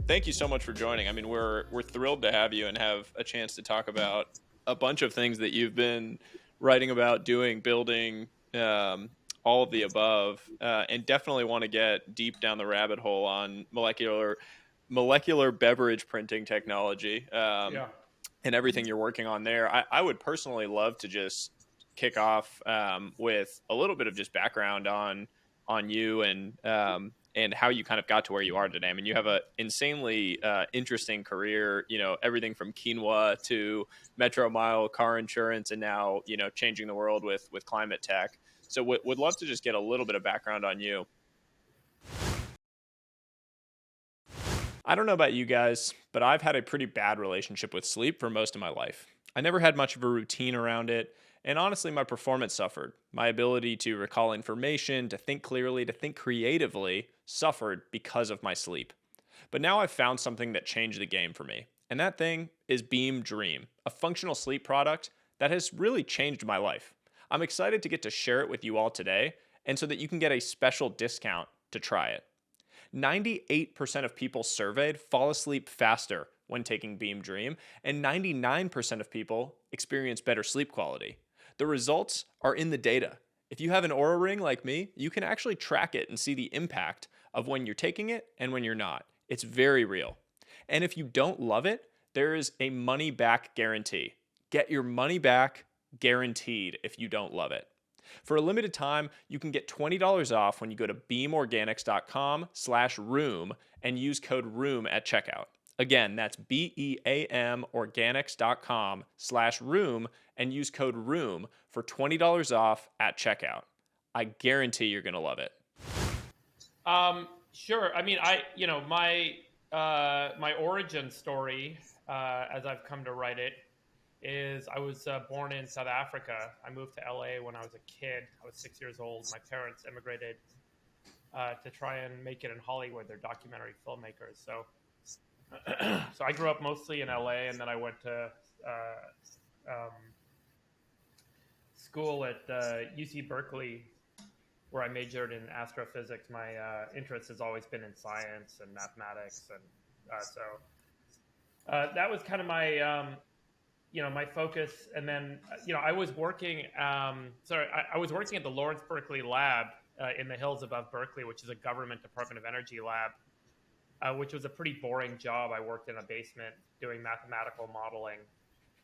thank you so much for joining. I mean, we're thrilled to have you and have a chance to talk about a bunch of things that you've been writing about, doing, building, all of the above, and definitely want to get deep down the rabbit hole on molecular beverage printing technology, Yeah. and everything you're working on there. I would personally love to just kick off with a little bit of just background on you and how you kind of got to where you are today. I mean, you have a insanely interesting career. You know, everything from quinoa to Metro Mile car insurance, and now changing the world with climate tech. So would love to just get a little bit of background on you. I don't know about you guys, but I've had a pretty bad relationship with sleep for most of my life. I never had much of a routine around it, and honestly, my performance suffered. My ability to recall information, to think clearly, to think creatively suffered because of my sleep. But now I've found something that changed the game for me, and that thing is Beam Dream, a functional sleep product that has really changed my life. I'm excited to get to share it with you all today, and so that you can get a special discount to try it. 98% of people surveyed fall asleep faster when taking Beam Dream, and 99% of people experience better sleep quality. The results are in the data. If you have an Oura Ring like me, you can actually track it and see the impact of when you're taking it and when you're not. It's very real. And if you don't love it, there is a money back guarantee. Get your money back guaranteed if you don't love it. For a limited time, you can get $20 off when you go to beamorganics.com/room and use code ROOM at checkout. Again, that's BEAM organics.com/room and use code ROOM for $20 off at checkout. I guarantee you're going to love it. Sure. I mean, my origin story, as I've come to write it, is I was born in South Africa. I moved to LA when I was a kid. I was 6 years old. My parents immigrated to try and make it in Hollywood. They're documentary filmmakers. So I grew up mostly in LA, and then I went to school at UC Berkeley, where I majored in astrophysics. My interest has always been in science and mathematics, and that was kind of my my focus. And then I was working. I was working at the Lawrence Berkeley Lab in the hills above Berkeley, which is a government Department of Energy lab, which was a pretty boring job. I worked in a basement doing mathematical modeling,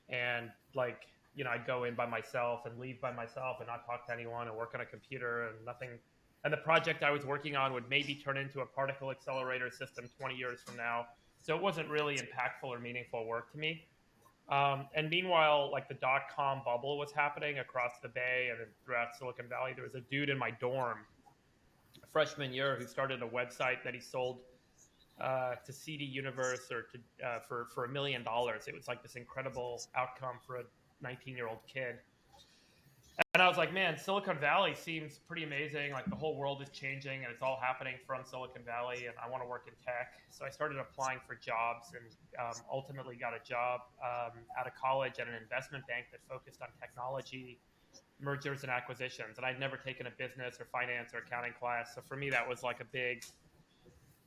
and I'd go in by myself and leave by myself and not talk to anyone and work on a computer and nothing. And the project I was working on would maybe turn into a particle accelerator system 20 years from now. So it wasn't really impactful or meaningful work to me. And meanwhile, the .com bubble was happening across the Bay and throughout Silicon Valley. There was a dude in my dorm freshman year who started a website that he sold to CD Universe for $1 million. It was this incredible outcome for a 19-year-old kid. And I was like, man, Silicon Valley seems pretty amazing. The whole world is changing and it's all happening from Silicon Valley, and I want to work in tech. So I started applying for jobs and ultimately got a job out of college at an investment bank that focused on technology, mergers and acquisitions. And I'd never taken a business or finance or accounting class. So for me, that was a big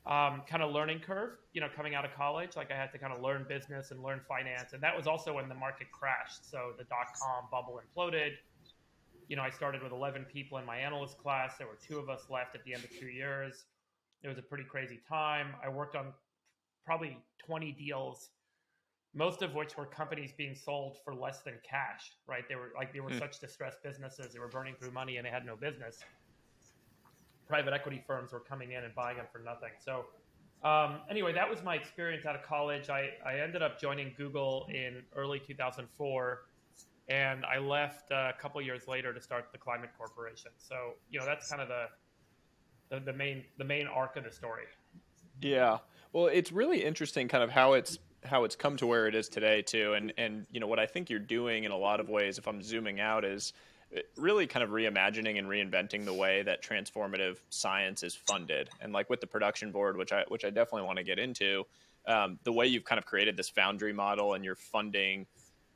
kind of learning curve, coming out of college. I had to kind of learn business and learn finance. And that was also when the market crashed. So the .com bubble imploded. I started with 11 people in my analyst class. There were 2 of us left at the end of 2 years. It was a pretty crazy time. I worked on probably 20 deals, most of which were companies being sold for less than cash, right? They were such distressed businesses. They were burning through money and they had no business. Private equity firms were coming in and buying them for nothing. So anyway, that was my experience out of college. I ended up joining Google in early 2004. And I left a couple years later to start the Climate Corporation. So, that's kind of the main arc of the story. Yeah. Well, it's really interesting kind of how it's come to where it is today too. And what I think you're doing in a lot of ways, if I'm zooming out, is really kind of reimagining and reinventing the way that transformative science is funded. And with the production board, which I definitely want to get into, the way you've kind of created this foundry model and you're funding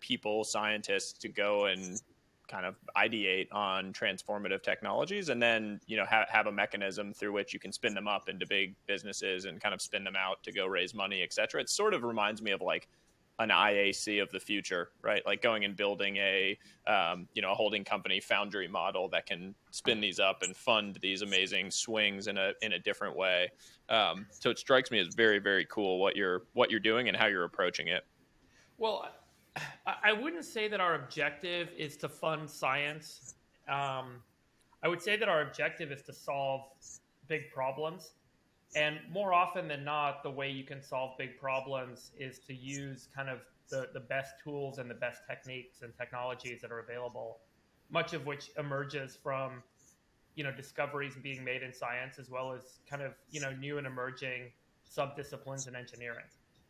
people, scientists, to go and kind of ideate on transformative technologies, and then have a mechanism through which you can spin them up into big businesses and kind of spin them out to go raise money, et cetera. It sort of reminds me of like an IAC of the future, right? Like going and building a holding company foundry model that can spin these up and fund these amazing swings in a different way. So it strikes me as very, very cool what you're doing and how you're approaching it. Well, I wouldn't say that our objective is to fund science. I would say that our objective is to solve big problems. And more often than not, the way you can solve big problems is to use kind of the best tools and the best techniques and technologies that are available, much of which emerges from, discoveries being made in science, as well as kind of, new and emerging subdisciplines in engineering.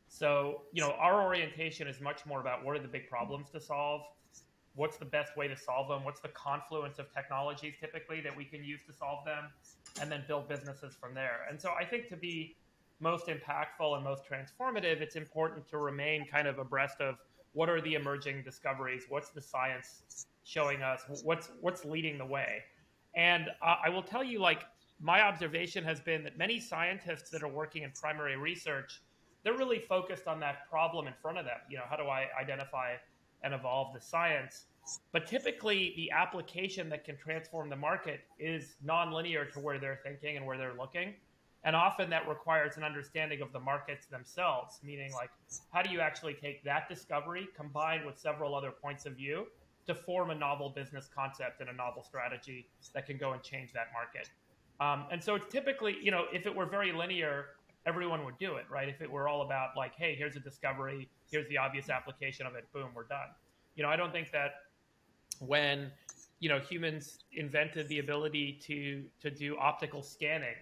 So, our orientation is much more about what are the big problems to solve, what's the best way to solve them, what's the confluence of technologies typically that we can use to solve them, and then build businesses from there. And so I think to be most impactful and most transformative, it's important to remain kind of abreast of what are the emerging discoveries, what's the science showing us, what's leading the way. And I will tell you, like, my observation has been that many scientists that are working in primary research, they're really focused on that problem in front of them. How do I identify and evolve the science? But typically, the application that can transform the market is nonlinear to where they're thinking and where they're looking. And often that requires an understanding of the markets themselves, meaning like, how do you actually take that discovery combined with several other points of view to form a novel business concept and a novel strategy that can go and change that market? And so it's typically, if it were very linear, everyone would do it, right? If it were all about like, hey, here's a discovery, here's the obvious application of it, boom, we're done. I don't think that when humans invented the ability to do optical scanning,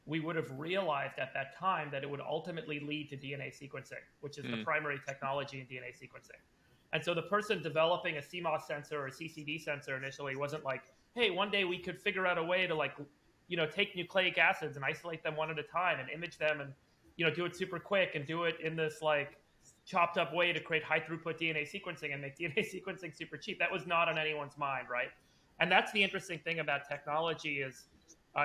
we would have realized at that time that it would ultimately lead to DNA sequencing, which is the primary technology in DNA sequencing. And so the person developing a CMOS sensor or a CCD sensor initially wasn't like, hey, one day we could figure out a way to like, take nucleic acids and isolate them one at a time and image them and, do it super quick and do it in this like chopped up way to create high throughput DNA sequencing and make DNA sequencing super cheap. That was not on anyone's mind, right? And that's the interesting thing about technology is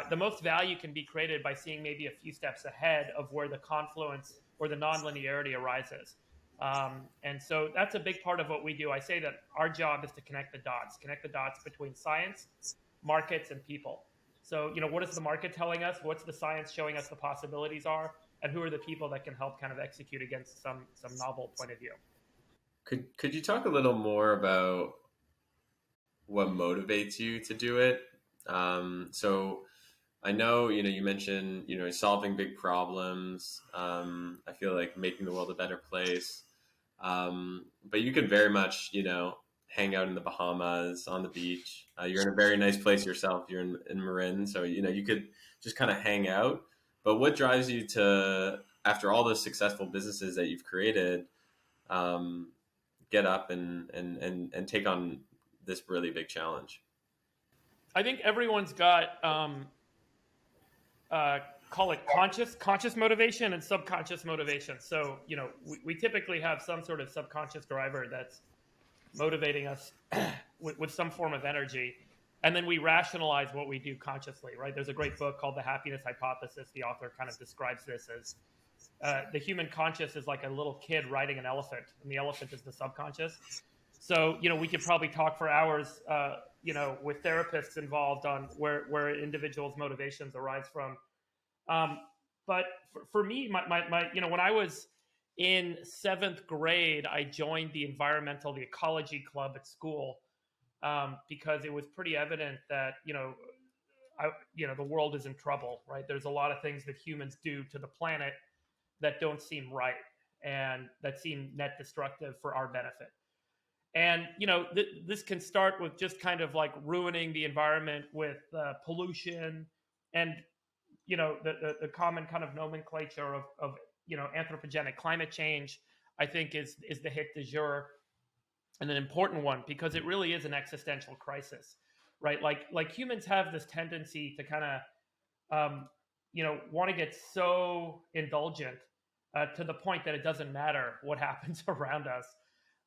the most value can be created by seeing maybe a few steps ahead of where the confluence or the nonlinearity arises. And so that's a big part of what we do. I say that our job is to connect the dots between science, markets, and people. So, what is the market telling us? What's the science showing us the possibilities are? And who are the people that can help kind of execute against some novel point of view? Could you talk a little more about what motivates you to do it? So I know, you mentioned, solving big problems. I feel like making the world a better place. But you could very much, hang out in the Bahamas on the beach. You're in a very nice place yourself. You're in Marin. So, you could just kind of hang out. But what drives you to, after all those successful businesses that you've created, get up and take on this really big challenge? I think everyone's got call it conscious motivation and subconscious motivation. So we typically have some sort of subconscious driver that's motivating us with some form of energy, and then we rationalize what we do consciously, right? There's a great book called The Happiness Hypothesis. The author kind of describes this as the human conscious is like a little kid riding an elephant, and the elephant is the subconscious. So, we could probably talk for hours, with therapists involved on where individuals' motivations arise from. But for me, my when I was in 7th grade, I joined the ecology club at school because it was pretty evident that, the world is in trouble, right? There's a lot of things that humans do to the planet that don't seem right and that seem net destructive for our benefit. And, this can start with just kind of like ruining the environment with pollution and, the common kind of nomenclature of anthropogenic climate change, I think is the hit du jour, and an important one because it really is an existential crisis, right? Like humans have this tendency to kind of, want to get so indulgent to the point that it doesn't matter what happens around us.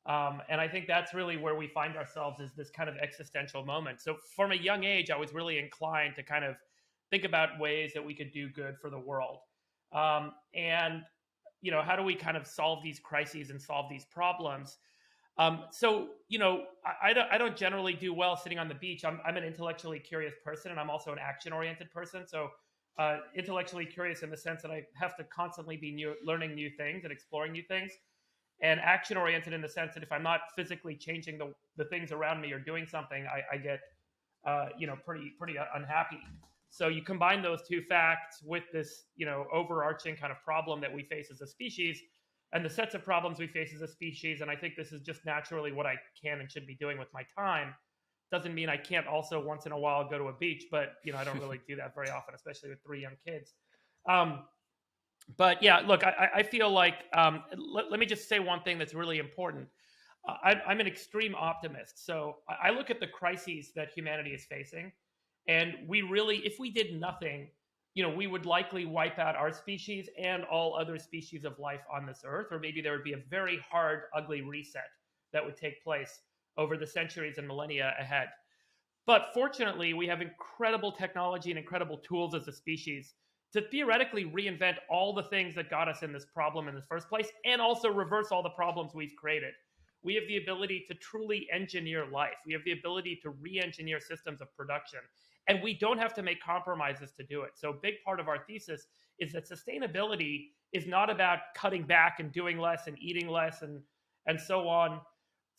And I think that's really where we find ourselves, is this kind of existential moment. So from a young age, I was really inclined to kind of think about ways that we could do good for the world. And, how do we kind of solve these crises and solve these problems? I don't generally do well sitting on the beach. I'm an intellectually curious person, and I'm also an action-oriented person. So intellectually curious in the sense that I have to constantly be learning new things and exploring new things, and action-oriented in the sense that if I'm not physically changing the things around me or doing something, I get pretty unhappy. So you combine those two facts with this overarching kind of problem that we face as a species, and the sets of problems we face as a species. And I think this is just naturally what I can and should be doing with my time. Doesn't mean I can't also once in a while go to a beach, but I don't really do that very often, especially with 3 young kids. But yeah, look, I feel like let me just say one thing that's really important. I'm an extreme optimist, so I look at the crises that humanity is facing, and we really, if we did nothing, we would likely wipe out our species and all other species of life on this earth, or maybe there would be a very hard, ugly reset that would take place over the centuries and millennia ahead. But fortunately, we have incredible technology and incredible tools as a species to theoretically reinvent all the things that got us in this problem in the first place, and also reverse all the problems we've created. We have the ability to truly engineer life. We have the ability to re-engineer systems of production. And we don't have to make compromises to do it. So a big part of our thesis is that sustainability is not about cutting back and doing less and eating less and so on.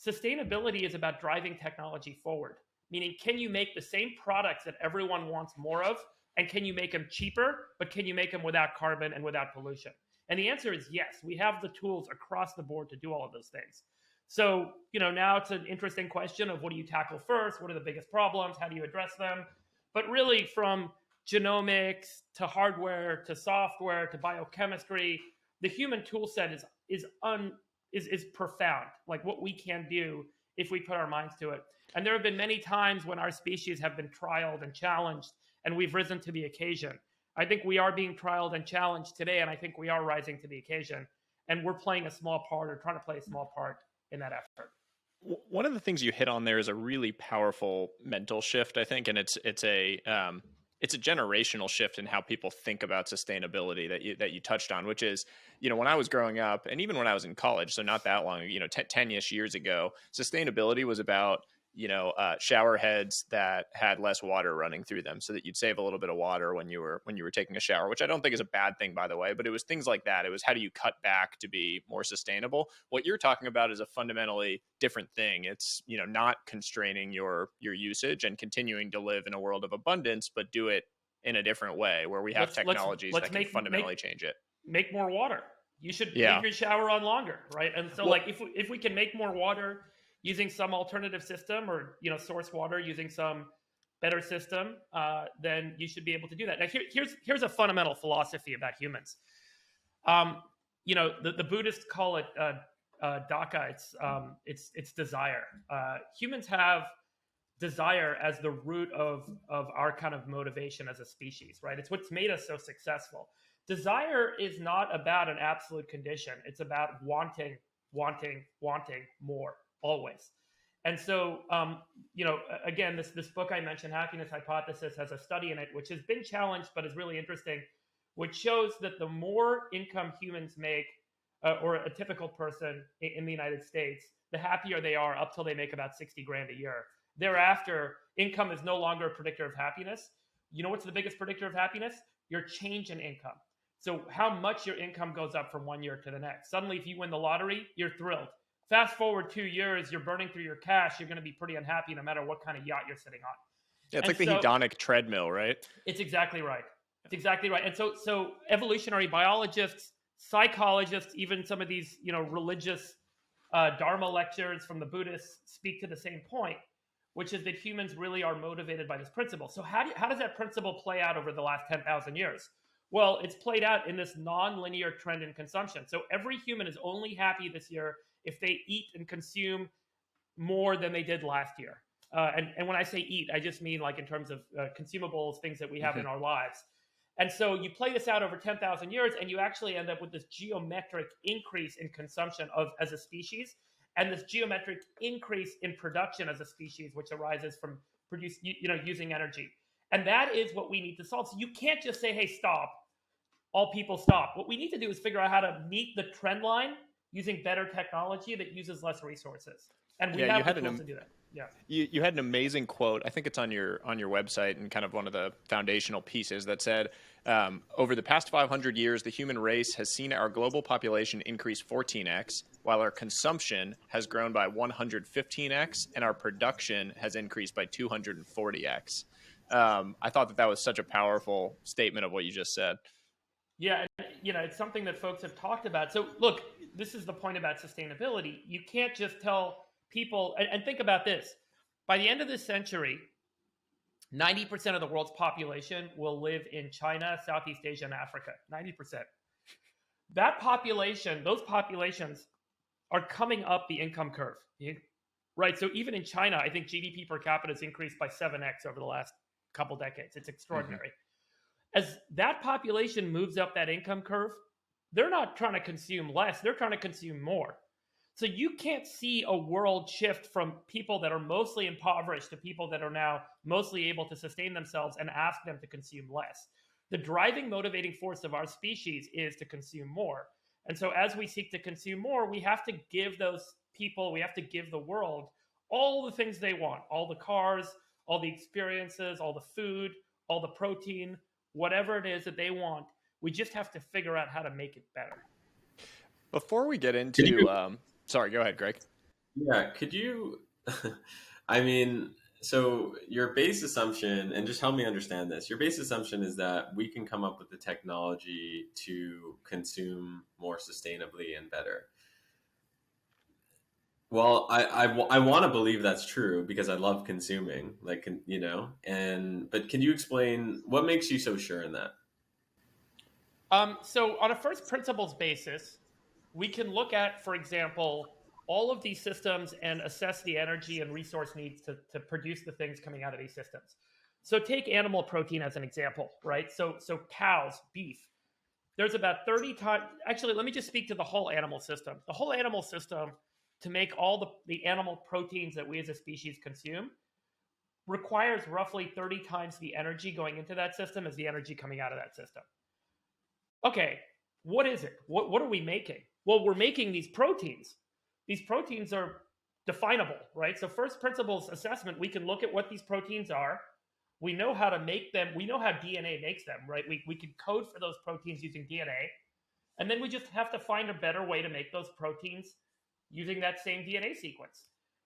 Sustainability is about driving technology forward. Meaning, can you make the same products that everyone wants more of? And can you make them cheaper, but can you make them without carbon and without pollution? And the answer is yes. We have the tools across the board to do all of those things. So, now it's an interesting question of what do you tackle first? What are the biggest problems? How do you address them? But really, from genomics to hardware to software to biochemistry, the human tool set is profound. Like what we can do if we put our minds to it. And there have been many times when our species have been trialed and challenged, and we've risen to the occasion. I think we are being trialed and challenged today, and I think we are rising to the occasion. And we're playing a small part, or trying to play a small part in that effort. One of the things you hit on there is a really powerful mental shift, I think, and it's a generational shift in how people think about sustainability that you touched on, which is, when I was growing up, and even when I was in college, so not that long, 10-ish years ago, sustainability was about shower heads that had less water running through them, so that you'd save a little bit of water when you were taking a shower, which I don't think is a bad thing, by the way, but it was things like that. It was, how do you cut back to be more sustainable? What you're talking about is a fundamentally different thing. It's, not constraining your usage and continuing to live in a world of abundance, but do it in a different way, where we have technologies that can fundamentally change it. Make more water. You should leave your shower on longer, right? And so, if we can make more water using some alternative system, or source water using some better system, then you should be able to do that. Now, here's a fundamental philosophy about humans. The Buddhists call it daka. It's desire. Humans have desire as the root of our kind of motivation as a species, right? It's what's made us so successful. Desire is not about an absolute condition. It's about wanting more. Always. And so, again, this book I mentioned, Happiness Hypothesis, has a study in it, which has been challenged, but is really interesting, which shows that the more income humans make, or a typical person in the United States, the happier they are up till they make about 60 grand a year. Thereafter, income is no longer a predictor of happiness. You know what's the biggest predictor of happiness? Your change in income. So how much your income goes up from one year to the next. Suddenly, if you win the lottery, you're thrilled. Fast forward 2 years, you're burning through your cash. You're going to be pretty unhappy no matter what kind of yacht you're sitting on. Yeah, it's like the hedonic treadmill, right? It's exactly right. It's exactly right. And so evolutionary biologists, psychologists, even some of these, religious Dharma lectures from the Buddhists speak to the same point, which is that humans really are motivated by this principle. So how does that principle play out over the last 10,000 years? Well, it's played out in this nonlinear trend in consumption. So every human is only happy this year if they eat and consume more than they did last year. And when I say eat, I just mean like in terms of consumables, things that we have in our lives. And so you play this out over 10,000 years, and you actually end up with this geometric increase in consumption as a species. and this geometric increase in production as a species, which arises from using energy. And that is what we need to solve. So you can't just say, hey, stop, all people stop. What we need to do is figure out how to meet the trend line using better technology that uses less resources. And we have the tools to do that. Yeah. You had an amazing quote. I think it's on your website and kind of one of the foundational pieces that said, over the past 500 years, the human race has seen our global population increase 14x, while our consumption has grown by 115x, and our production has increased by 240x. I thought that was such a powerful statement of what you just said. Yeah, and, it's something that folks have talked about. So look, this is the point about sustainability. You can't just tell people, and think about this. By the end of this century, 90% of the world's population will live in China, Southeast Asia, and Africa. 90%. That population, those populations are coming up the income curve, right? So even in China, I think GDP per capita has increased by 7x over the last couple decades. It's extraordinary. As that population moves up that income curve, they're not trying to consume less, they're trying to consume more. So you can't see a world shift from people that are mostly impoverished to people that are now mostly able to sustain themselves and ask them to consume less. The driving, motivating force of our species is to consume more. And so as we seek to consume more, we have to give those people, we have to give the world all the things they want, all the cars, all the experiences, all the food, all the protein, whatever it is that they want. We just have to figure out how to make it better. Before we get into, sorry, go ahead, Greg. Yeah, could you, so your base assumption, and just help me understand this, your base assumption is that we can come up with the technology to consume more sustainably and better. Well, I want to believe that's true because I love consuming, but can you explain what makes you so sure in that? So on a first principles basis, we can look at, for example, all of these systems and assess the energy and resource needs to produce the things coming out of these systems. So take animal protein as an example, right? So cows, beef, there's about 30 times, actually, let me just speak to the whole animal system. The whole animal system, to make all the animal proteins that we as a species consume, requires roughly 30 times the energy going into that system as the energy coming out of that system. Okay, what is it? What are we making? Well, we're making these proteins. These proteins are definable, right? So first principles assessment, we can look at what these proteins are. We know how to make them. We know how DNA makes them, right? We can code for those proteins using DNA. And then we just have to find a better way to make those proteins using that same DNA sequence.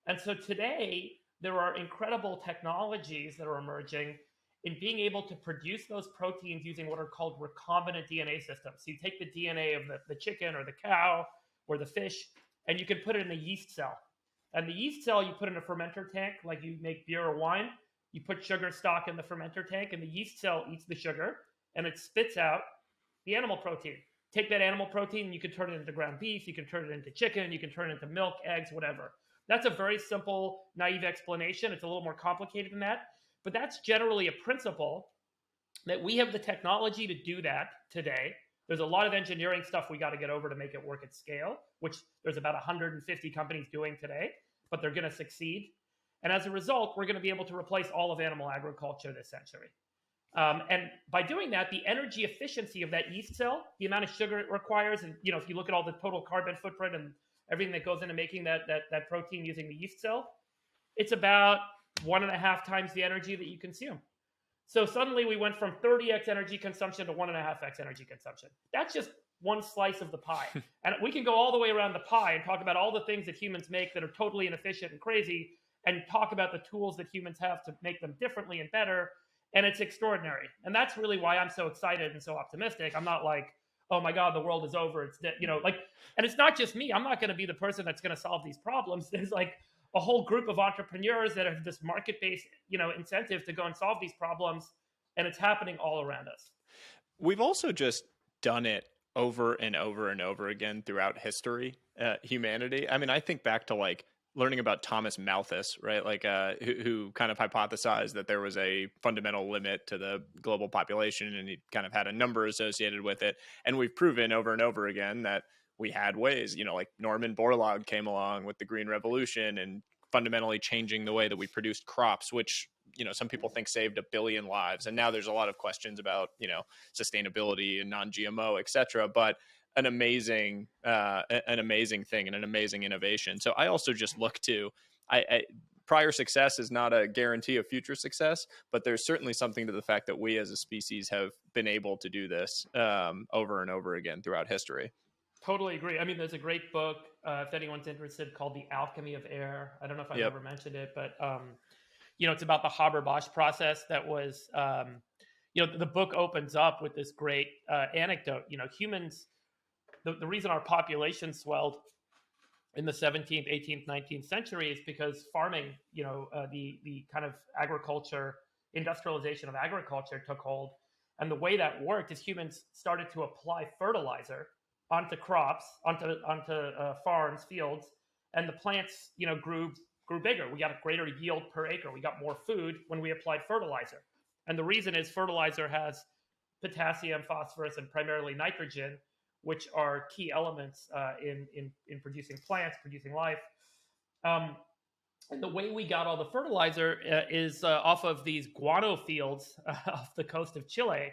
And so today, there are incredible technologies that are emerging in being able to produce those proteins using what are called recombinant DNA systems. So you take the DNA of the chicken or the cow or the fish, and you can put it in a yeast cell. And the yeast cell you put in a fermenter tank, like you make beer or wine. You put sugar stock in the fermenter tank, and the yeast cell eats the sugar, and it spits out the animal protein. Take that animal protein, you can turn it into ground beef, you can turn it into chicken, you can turn it into milk, eggs, whatever. That's a very simple, naive explanation. It's a little more complicated than that. But that's generally a principle that we have the technology to do that today. There's a lot of engineering stuff we got to get over to make it work at scale, which there's about 150 companies doing today, but they're going to succeed. And as a result, we're going to be able to replace all of animal agriculture this century. And by doing that, the energy efficiency of that yeast cell, the amount of sugar it requires, and if you look at all the total carbon footprint and everything that goes into making that protein using the yeast cell, it's about 1.5 times the energy that you consume. So suddenly we went from 30x energy consumption to 1.5x energy consumption. That's just one slice of the pie. And we can go all the way around the pie and talk about all the things that humans make that are totally inefficient and crazy, and talk about the tools that humans have to make them differently and better. And it's extraordinary. And that's really why I'm so excited and so optimistic. I'm not like, oh my God, the world is over. It's dead. And it's not just me. I'm not going to be the person that's going to solve these problems. There's like a whole group of entrepreneurs that have this market-based, incentive to go and solve these problems. And it's happening all around us. We've also just done it over and over and over again throughout history, humanity. I mean, I think back to learning about Thomas Malthus, right? Who kind of hypothesized that there was a fundamental limit to the global population, and he kind of had a number associated with it. And we've proven over and over again that we had ways, like Norman Borlaug came along with the Green Revolution and fundamentally changing the way that we produced crops, which, some people think saved 1 billion lives. And now there's a lot of questions about, sustainability and non-GMO, et cetera. But an amazing thing and an amazing innovation. So I also just look to, prior success is not a guarantee of future success, but there's certainly something to the fact that we as a species have been able to do this over and over again throughout history. Totally agree. I mean, there's a great book, if anyone's interested, called The Alchemy of Air. I don't know if I've ever mentioned it, but, it's about the Haber-Bosch process that was, the book opens up with this great anecdote. Humans, the reason our population swelled in the 17th, 18th, 19th century is because farming, the kind of agriculture, industrialization of agriculture took hold. And the way that worked is humans started to apply fertilizer onto crops, onto farms, fields, and the plants, grew bigger. We got a greater yield per acre. We got more food when we applied fertilizer. And the reason is fertilizer has potassium, phosphorus, and primarily nitrogen, which are key elements in producing plants, producing life. And the way we got all the fertilizer is off of these guano fields off the coast of Chile.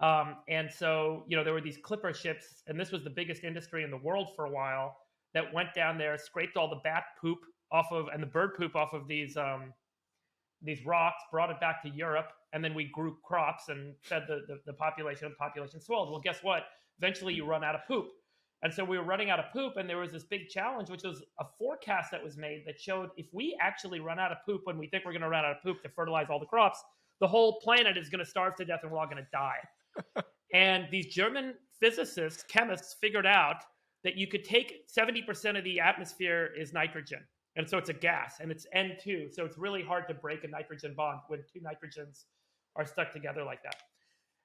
And so, there were these clipper ships, and this was the biggest industry in the world for a while, that went down there, scraped all the bat poop off of, and the bird poop off of these rocks, brought it back to Europe, and then we grew crops and fed the population, and the population swelled. Well, guess what? Eventually you run out of poop. And so we were running out of poop, and there was this big challenge, which was a forecast that was made that showed if we actually run out of poop when we think we're going to run out of poop to fertilize all the crops, the whole planet is going to starve to death and we're all going to die. And these German physicists, chemists figured out that you could take 70% of the atmosphere is nitrogen. And so it's a gas, and it's N2. So it's really hard to break a nitrogen bond when two nitrogens are stuck together like that.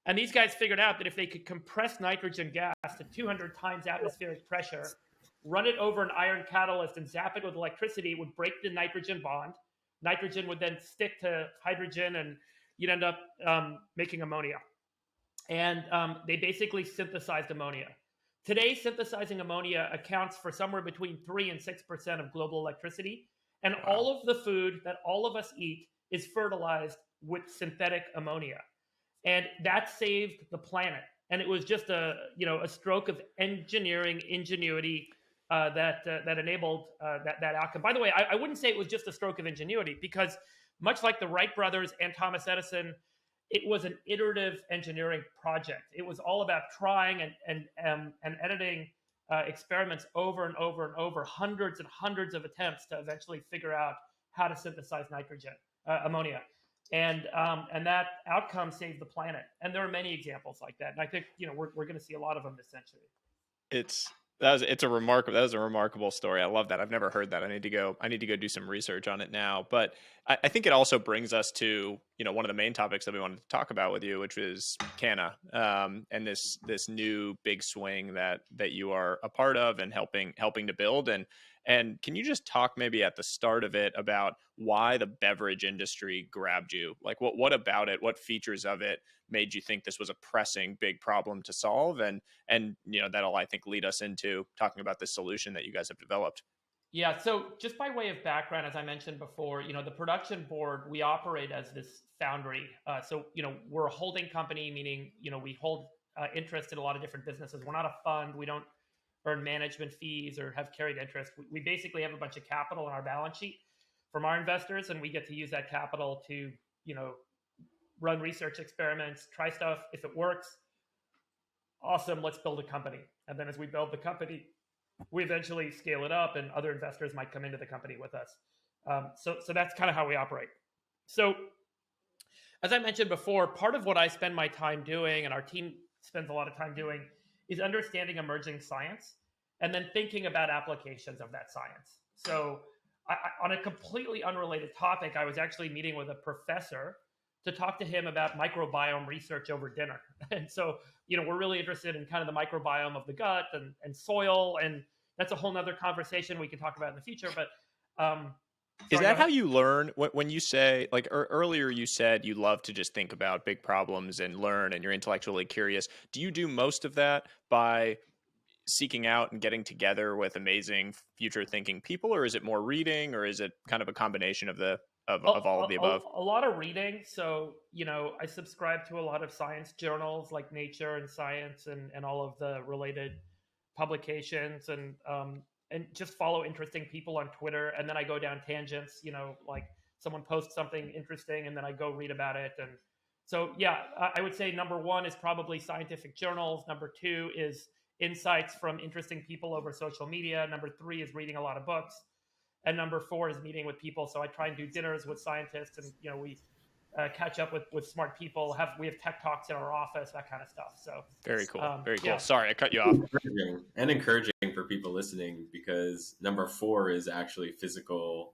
And these guys figured out that if they could compress nitrogen gas to 200 times atmospheric pressure, run it over an iron catalyst and zap it with electricity, it would break the nitrogen bond. Nitrogen would then stick to hydrogen, and you'd end up making ammonia. And they basically synthesized ammonia. Today, synthesizing ammonia accounts for somewhere between 3 and 6% of global electricity. And all of the food that all of us eat is fertilized with synthetic ammonia. And that saved the planet. And it was just a stroke of engineering ingenuity that enabled that outcome. By the way, I wouldn't say it was just a stroke of ingenuity, because much like the Wright brothers and Thomas Edison, it was an iterative engineering project. It was all about trying and editing experiments over and over and over, hundreds and hundreds of attempts to eventually figure out how to synthesize ammonia. And that outcome saved the planet. And there are many examples like that. And I think, we're going to see a lot of them this century. That was a remarkable story. I love that. I've never heard that. I need to go do some research on it now. But I think it also brings us to, one of the main topics that we wanted to talk about with you, which is Cana, and this new big swing that you are a part of and helping to build. And can you just talk maybe at the start of it about why the beverage industry grabbed you? Like what about it, what features of it made you think this was a pressing big problem to solve? And that'll, I think, lead us into talking about this solution that you guys have developed. Yeah. So just by way of background, as I mentioned before, the production board, we operate as this foundry. So we're a holding company, meaning, we hold interest in a lot of different businesses. We're not a fund. We don't earn management fees or have carried interest. We basically have a bunch of capital on our balance sheet from our investors, and we get to use that capital to, run research experiments, try stuff. If it works, awesome, let's build a company. And then as we build the company, we eventually scale it up, and other investors might come into the company with us. So that's kind of how we operate. So as I mentioned before, part of what I spend my time doing, and our team spends a lot of time doing, is understanding emerging science and then thinking about applications of that science. So on a completely unrelated topic, I was actually meeting with a professor to talk to him about microbiome research over dinner. And so, we're really interested in kind of the microbiome of the gut and soil, and that's a whole nother conversation we can talk about in the future. But is that how you learn? When you say, like earlier you said you love to just think about big problems and learn, and you're intellectually curious. Do you do most of that by seeking out and getting together with amazing future thinking people, or is it more reading, or is it kind of a combination of all of the above? A lot of reading. So, I subscribe to a lot of science journals like Nature and Science and all of the related publications, and just follow interesting people on Twitter. And then I go down tangents, like someone posts something interesting and then I go read about it. And so, yeah, I would say number one is probably scientific journals. Number two is insights from interesting people over social media. Number three is reading a lot of books. And number four is meeting with people. So I try and do dinners with scientists, and we catch up with smart people. We have tech talks in our office, that kind of stuff. So very cool, very cool. Yeah. Sorry, I cut you off. Encouraging for people listening, because number four is actually physical,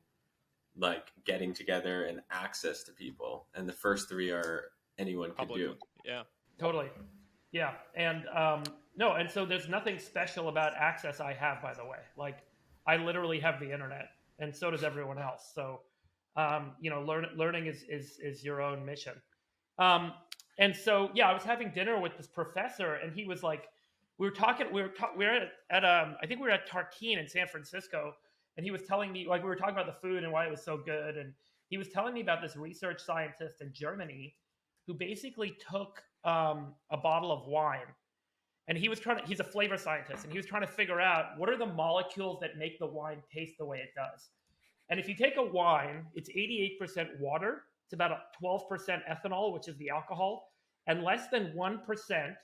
like getting together and access to people, and the first three are anyone could do. Yeah, totally. Yeah, and no, and so there's nothing special about access I have, by the way. Like, I literally have the internet, and so does everyone else. So, learning is your own mission. And so, yeah, I was having dinner with this professor, and he was like, we were at I think we were at Tarkine in San Francisco, and he was telling me, like, we were talking about the food and why it was so good, and he was telling me about this research scientist in Germany who basically took a bottle of wine. And he's a flavor scientist, and he was trying to figure out what are the molecules that make the wine taste the way it does. And if you take a wine, it's 88% water, it's about 12% ethanol, which is the alcohol, and less than 1%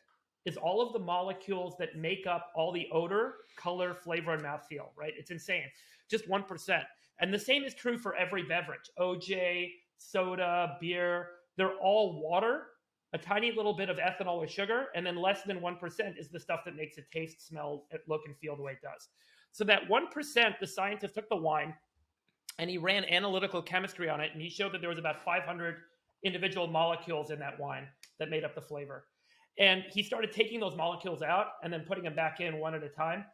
is all of the molecules that make up all the odor, color, flavor, and mouthfeel, right? It's insane. Just 1%. And the same is true for every beverage. OJ, soda, beer, they're all water, a tiny little bit of ethanol or sugar, and then less than 1% is the stuff that makes it taste, smell, look, and feel the way it does. So that 1%, the scientist took the wine and he ran analytical chemistry on it, and he showed that there was about 500 individual molecules in that wine that made up the flavor. And he started taking those molecules out and then putting them back in one at a time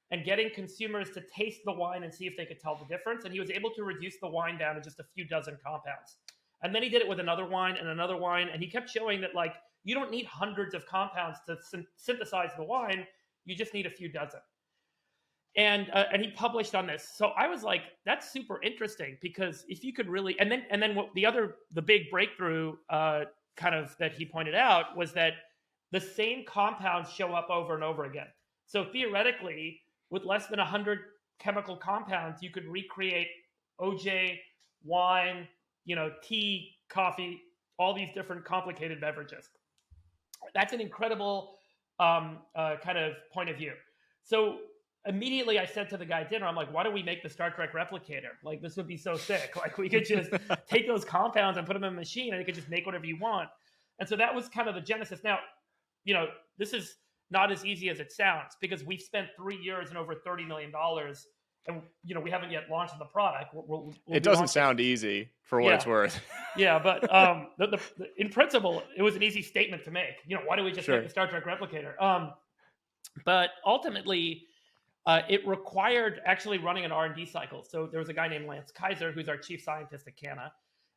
and getting consumers to taste the wine and see if they could tell the difference. And he was able to reduce the wine down to just a few dozen compounds. And then he did it with another wine and another wine. And he kept showing that, like, you don't need hundreds of compounds to synthesize the wine. You just need a few dozen. And he published on this. So I was like, that's super interesting, because if you could really, and then what the big breakthrough kind of that he pointed out was that the same compounds show up over and over again. So theoretically, with less than 100 chemical compounds, you could recreate OJ, wine, tea, coffee, all these different complicated beverages. That's an incredible kind of point of view. So immediately I said to the guy at dinner, I'm like, why don't we make the Star Trek replicator? Like, this would be so sick. Like, we could just take those compounds and put them in a machine, and it could just make whatever you want. And so that was kind of the genesis. Now, this is not as easy as it sounds, because we've spent 3 years and over $30 million, and we haven't yet launched the product. It doesn't sound easy for what it's worth. Yeah, but in principle, it was an easy statement to make. Why do we just make the Star Trek replicator? But ultimately, it required actually running an R&D cycle. So there was a guy named Lance Kaiser, who's our chief scientist at Cana,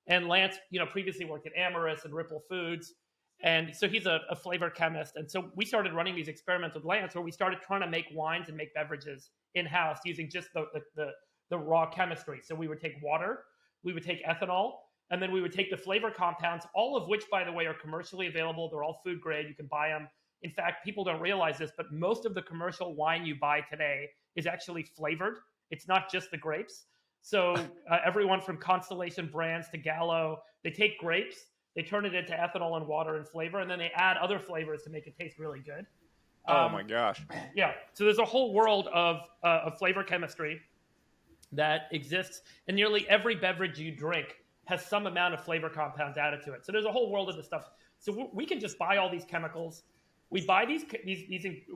and Lance, previously worked at Amyris and Ripple Foods. And so he's a flavor chemist. And so we started running these experiments with Lance, where we started trying to make wines and make beverages in-house using just the raw chemistry. So we would take water, we would take ethanol, and then we would take the flavor compounds, all of which, by the way, are commercially available. They're all food grade. You can buy them. In fact, people don't realize this, but most of the commercial wine you buy today is actually flavored. It's not just the grapes. So everyone from Constellation Brands to Gallo, they take grapes, they turn it into ethanol and water and flavor, and then they add other flavors to make it taste really good. Oh my gosh. Yeah. So there's a whole world of flavor chemistry that exists, and nearly every beverage you drink has some amount of flavor compounds added to it. So there's a whole world of this stuff. So we can just buy all these chemicals. We buy these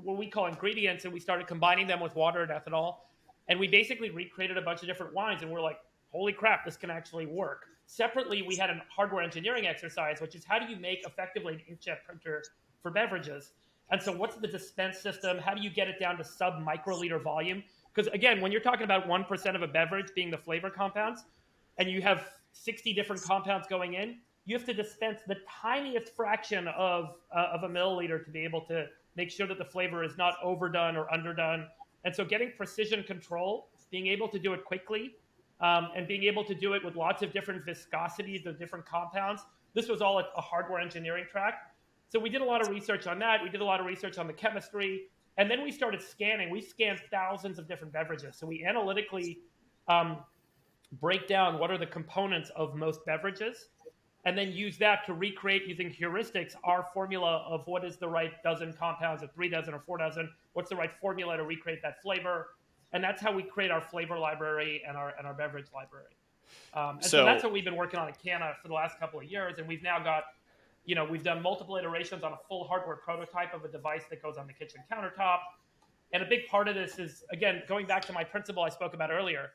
what we call ingredients, and we started combining them with water and ethanol. And we basically recreated a bunch of different wines, and we're like, holy crap, this can actually work. Separately, we had a hardware engineering exercise, which is how do you make effectively an inkjet printer for beverages? And so what's the dispense system? How do you get it down to sub-microliter volume? Because again, when you're talking about 1% of a beverage being the flavor compounds, and you have 60 different compounds going in, you have to dispense the tiniest fraction of a milliliter to be able to make sure that the flavor is not overdone or underdone. And so getting precision control, being able to do it quickly, and being able to do it with lots of different viscosities of different compounds. This was all a hardware engineering track. So we did a lot of research on that. We did a lot of research on the chemistry. And then we started scanning. We scanned thousands of different beverages. So we analytically break down what are the components of most beverages, and then use that to recreate, using heuristics, our formula of what is the right dozen compounds, or 3 dozen or 4 dozen, what's the right formula to recreate that flavor. And that's how we create our flavor library and our beverage library. And so that's what we've been working on at Cana for the last couple of years. And we've now got, we've done multiple iterations on a full hardware prototype of a device that goes on the kitchen countertop. And a big part of this is, again, going back to my principle I spoke about earlier,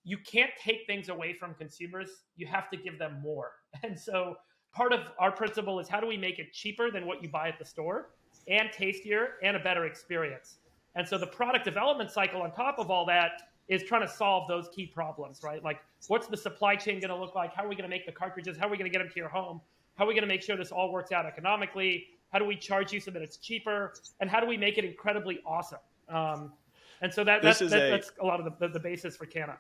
you can't take things away from consumers. You have to give them more. And so part of our principle is, how do we make it cheaper than what you buy at the store, and tastier, and a better experience? And so the product development cycle on top of all that is trying to solve those key problems, right? Like, what's the supply chain going to look like? How are we going to make the cartridges? How are we going to get them to your home? How are we going to make sure this all works out economically? How do we charge you so that it's cheaper? And how do we make it incredibly awesome? And so that's a lot of the basis for Cana.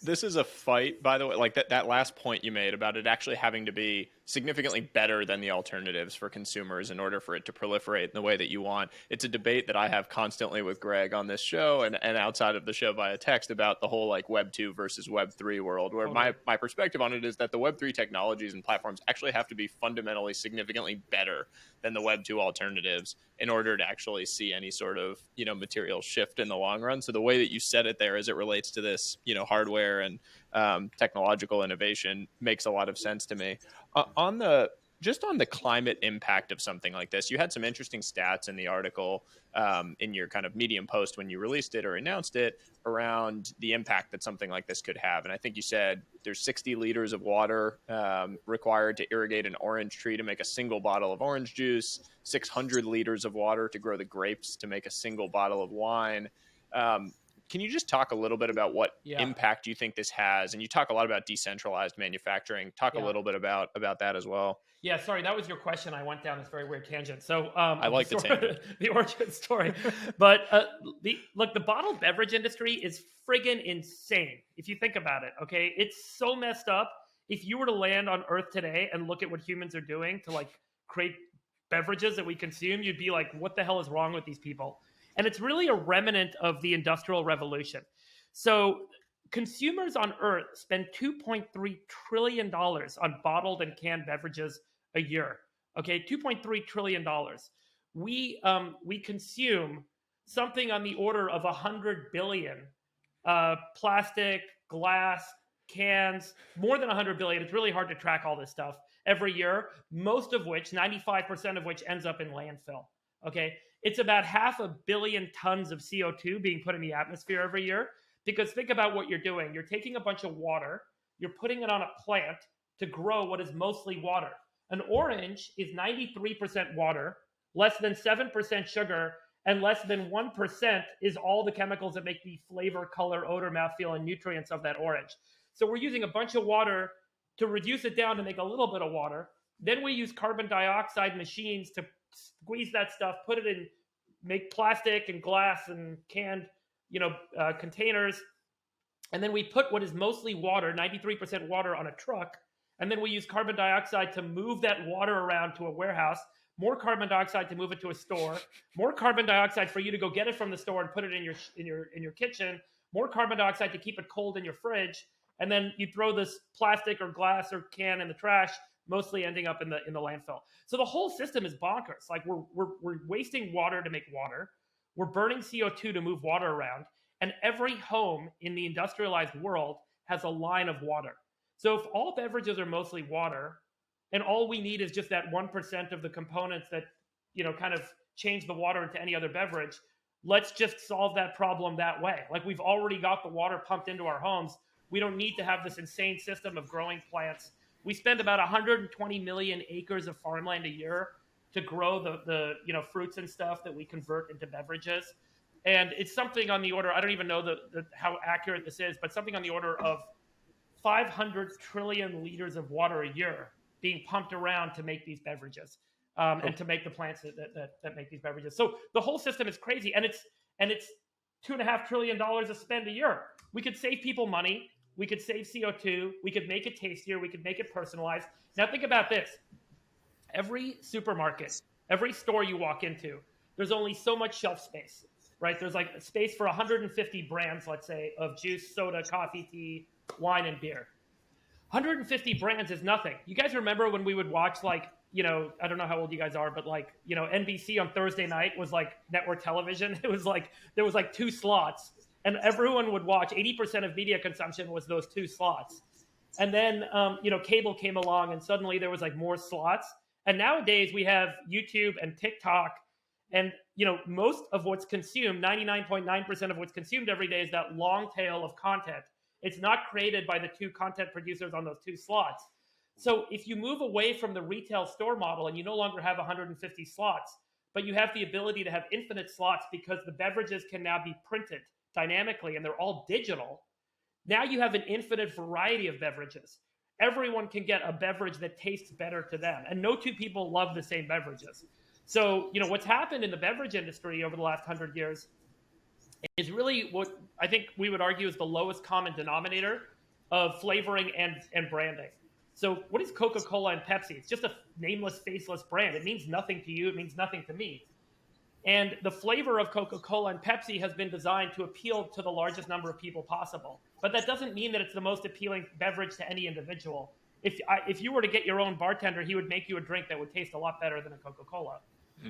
This is a fight, by the way, like that last point you made about it actually having to be significantly better than the alternatives for consumers in order for it to proliferate in the way that you want. It's a debate that I have constantly with Greg on this show and outside of the show via text about the whole like Web 2 versus Web 3 world, where my perspective on it is that the Web 3 technologies and platforms actually have to be fundamentally significantly better than the Web 2 alternatives in order to actually see any sort of, material shift in the long run. So the way that you said it there as it relates to this, hardware and technological innovation makes a lot of sense to me. On the climate impact of something like this, you had some interesting stats in the article in your kind of Medium post when you released it or announced it around the impact that something like this could have. And I think you said there's 60 liters of water required to irrigate an orange tree to make a single bottle of orange juice, 600 liters of water to grow the grapes to make a single bottle of wine. Can you just talk a little bit about what impact you think this has? And you talk a lot about decentralized manufacturing. Talk a little bit about that as well. Yeah, sorry, that was your question. I went down this very weird tangent. So I like the tangent. The origin story. But the bottled beverage industry is friggin' insane if you think about it. Okay, it's so messed up. If you were to land on Earth today and look at what humans are doing to like create beverages that we consume, you'd be like, what the hell is wrong with these people? And it's really a remnant of the Industrial Revolution. So consumers on Earth spend $2.3 trillion on bottled and canned beverages a year. Okay, $2.3 trillion. We consume something on the order of 100 billion plastic, glass, cans, more than 100 billion. It's really hard to track all this stuff every year, most of which, 95% of which ends up in landfill. Okay, it's about 500 million tons of CO2 being put in the atmosphere every year. Because think about what you're doing. You're taking a bunch of water, you're putting it on a plant to grow what is mostly water. An orange is 93% water, less than 7% sugar, and less than 1% is all the chemicals that make the flavor, color, odor, mouthfeel, and nutrients of that orange. So we're using a bunch of water to reduce it down to make a little bit of water. Then we use carbon dioxide machines to squeeze that stuff, put it in, make plastic and glass and canned containers. And then we put what is mostly water, 93% water, on a truck. And then we use carbon dioxide to move that water around to a warehouse, more carbon dioxide to move it to a store, more carbon dioxide for you to go get it from the store and put it in your kitchen, more carbon dioxide to keep it cold in your fridge. And then you throw this plastic or glass or can in the trash, mostly ending up in the landfill. So the whole system is bonkers. Like we're wasting water to make water. We're burning CO2 to move water around. And every home in the industrialized world has a line of water. So if all beverages are mostly water, and all we need is just that 1% of the components that, kind of change the water into any other beverage, let's just solve that problem that way. Like, we've already got the water pumped into our homes. We don't need to have this insane system of growing plants. We spend about 120 million acres of farmland a year to grow the fruits and stuff that we convert into beverages. And it's something on the order, I don't even know how accurate this is, but something on the order of 500 trillion liters of water a year being pumped around to make these beverages and to make the plants that make these beverages. So the whole system is crazy, and it's $2.5 trillion of spend a year. We could save people money. We could save CO2. We could make it tastier. We could make it personalized. Now think about this. Every supermarket, every store you walk into, there's only so much shelf space, right? There's like space for 150 brands, let's say, of juice, soda, coffee, tea, wine, and beer. 150 brands is nothing. You guys remember when we would watch, like, you know, I don't know how old you guys are, but like, you know, NBC on Thursday night was like network television. It was like, there was like 2 slots and everyone would watch. 80% of media consumption was those 2 slots. And then, you know, cable came along and suddenly there was like more slots. And nowadays we have YouTube and TikTok, and, you know, most of what's consumed, 99.9% of what's consumed every day is that long tail of content. It's not created by the 2 content producers on those 2 slots. So if you move away from the retail store model and you no longer have 150 slots, but you have the ability to have infinite slots because the beverages can now be printed dynamically and they're all digital, now you have an infinite variety of beverages. Everyone can get a beverage that tastes better to them, and no 2 people love the same beverages. So, you know, what's happened in the beverage industry over the last 100 years is really what I think we would argue is the lowest common denominator of flavoring and branding. So what is Coca-Cola and Pepsi? It's just a nameless, faceless brand. It means nothing to you. It means nothing to me. And the flavor of Coca-Cola and Pepsi has been designed to appeal to the largest number of people possible. But that doesn't mean that it's the most appealing beverage to any individual. If you were to get your own bartender, he would make you a drink that would taste a lot better than a Coca-Cola.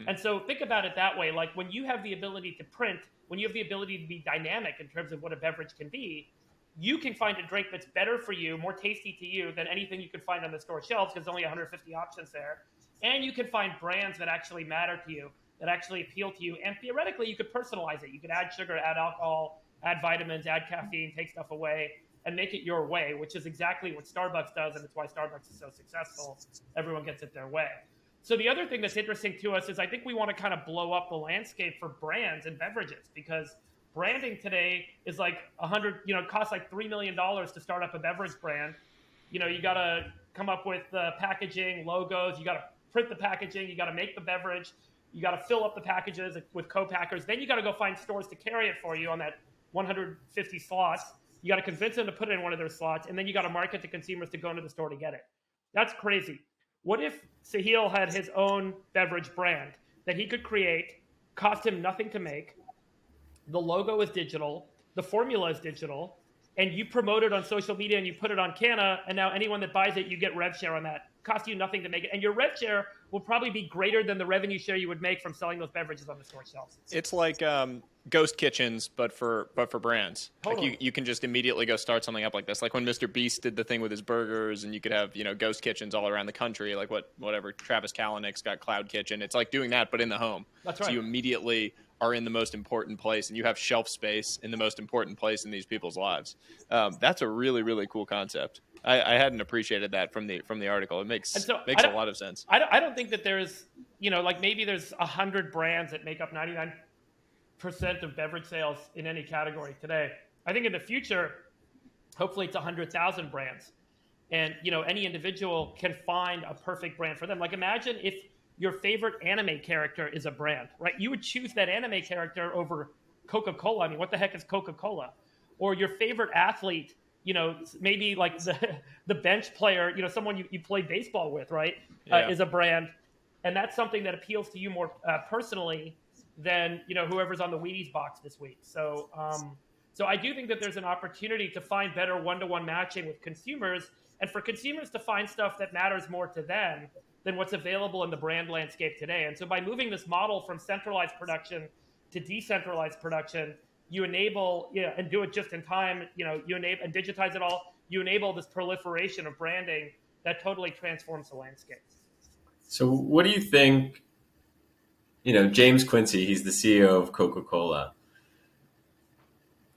And so think about it that way. Like when you have the ability to print, when you have the ability to be dynamic in terms of what a beverage can be, you can find a drink that's better for you, more tasty to you than anything you could find on the store shelves, because there's only 150 options there. And you can find brands that actually matter to you, that actually appeal to you. And theoretically, you could personalize it. You could add sugar, add alcohol, add vitamins, add caffeine, take stuff away, and make it your way, which is exactly what Starbucks does, and it's why Starbucks is so successful. Everyone gets it their way. So the other thing that's interesting to us is I think we want to kind of blow up the landscape for brands and beverages, because branding today is like it costs like $3 million to start up a beverage brand. You know, you got to come up with the packaging, logos, you got to print the packaging, you got to make the beverage, you got to fill up the packages with co-packers. Then you got to go find stores to carry it for you on that 150 slots. You got to convince them to put it in one of their slots, and then you got to market to consumers to go into the store to get it. That's crazy. What if Sahil had his own beverage brand that he could create, cost him nothing to make, the logo is digital, the formula is digital, and you promote it on social media and you put it on Cana, and now anyone that buys it, you get rev share on that. Cost you nothing to make it. And your rev share will probably be greater than the revenue share you would make from selling those beverages on the store shelves. It's like ghost kitchens, but for brands. Totally. Like you can just immediately go start something up like this. Like when Mr. Beast did the thing with his burgers, and you could have, you know, ghost kitchens all around the country. Like whatever Travis Kalanick's got Cloud Kitchen. It's like doing that, but in the home. That's right. So you immediately are in the most important place, and you have shelf space in the most important place in these people's lives. That's a really, really cool concept. I hadn't appreciated that from the article. It makes a lot of sense. I don't think that there's, you know, like maybe there's 100 brands that make up 99% of beverage sales in any category today. I think in the future, hopefully it's 100,000 brands. And, you know, any individual can find a perfect brand for them. Like imagine if your favorite anime character is a brand, right? You would choose that anime character over Coca-Cola. I mean, what the heck is Coca-Cola? Or your favorite athlete, you know, maybe like the bench player, you know, someone you play baseball with, right? Yeah. Is a brand. And that's something that appeals to you more personally than, you know, whoever's on the Wheaties box this week. So I do think that there's an opportunity to find better one-to-one matching with consumers, and for consumers to find stuff that matters more to them than what's available in the brand landscape today. And so by moving this model from centralized production to decentralized production, you enable, and do it just in time, you enable and digitize it all, you enable this proliferation of branding that totally transforms the landscape. So what do you think, James Quincy, he's the CEO of Coca-Cola.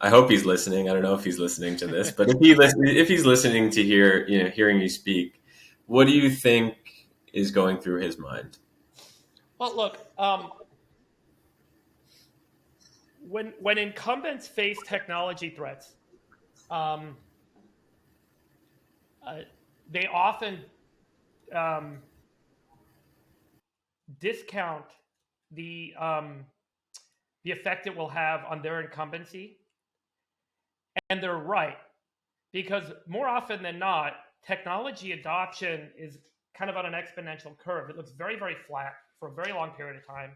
I hope he's listening. I don't know if he's listening to this, but if he's listening to hearing you speak, what do you think is going through his mind? Well, look, when incumbents face technology threats, they often um, discount the effect it will have on their incumbency, and they're right, because more often than not, technology adoption is kind of on an exponential curve. It looks very, very flat for a very long period of time,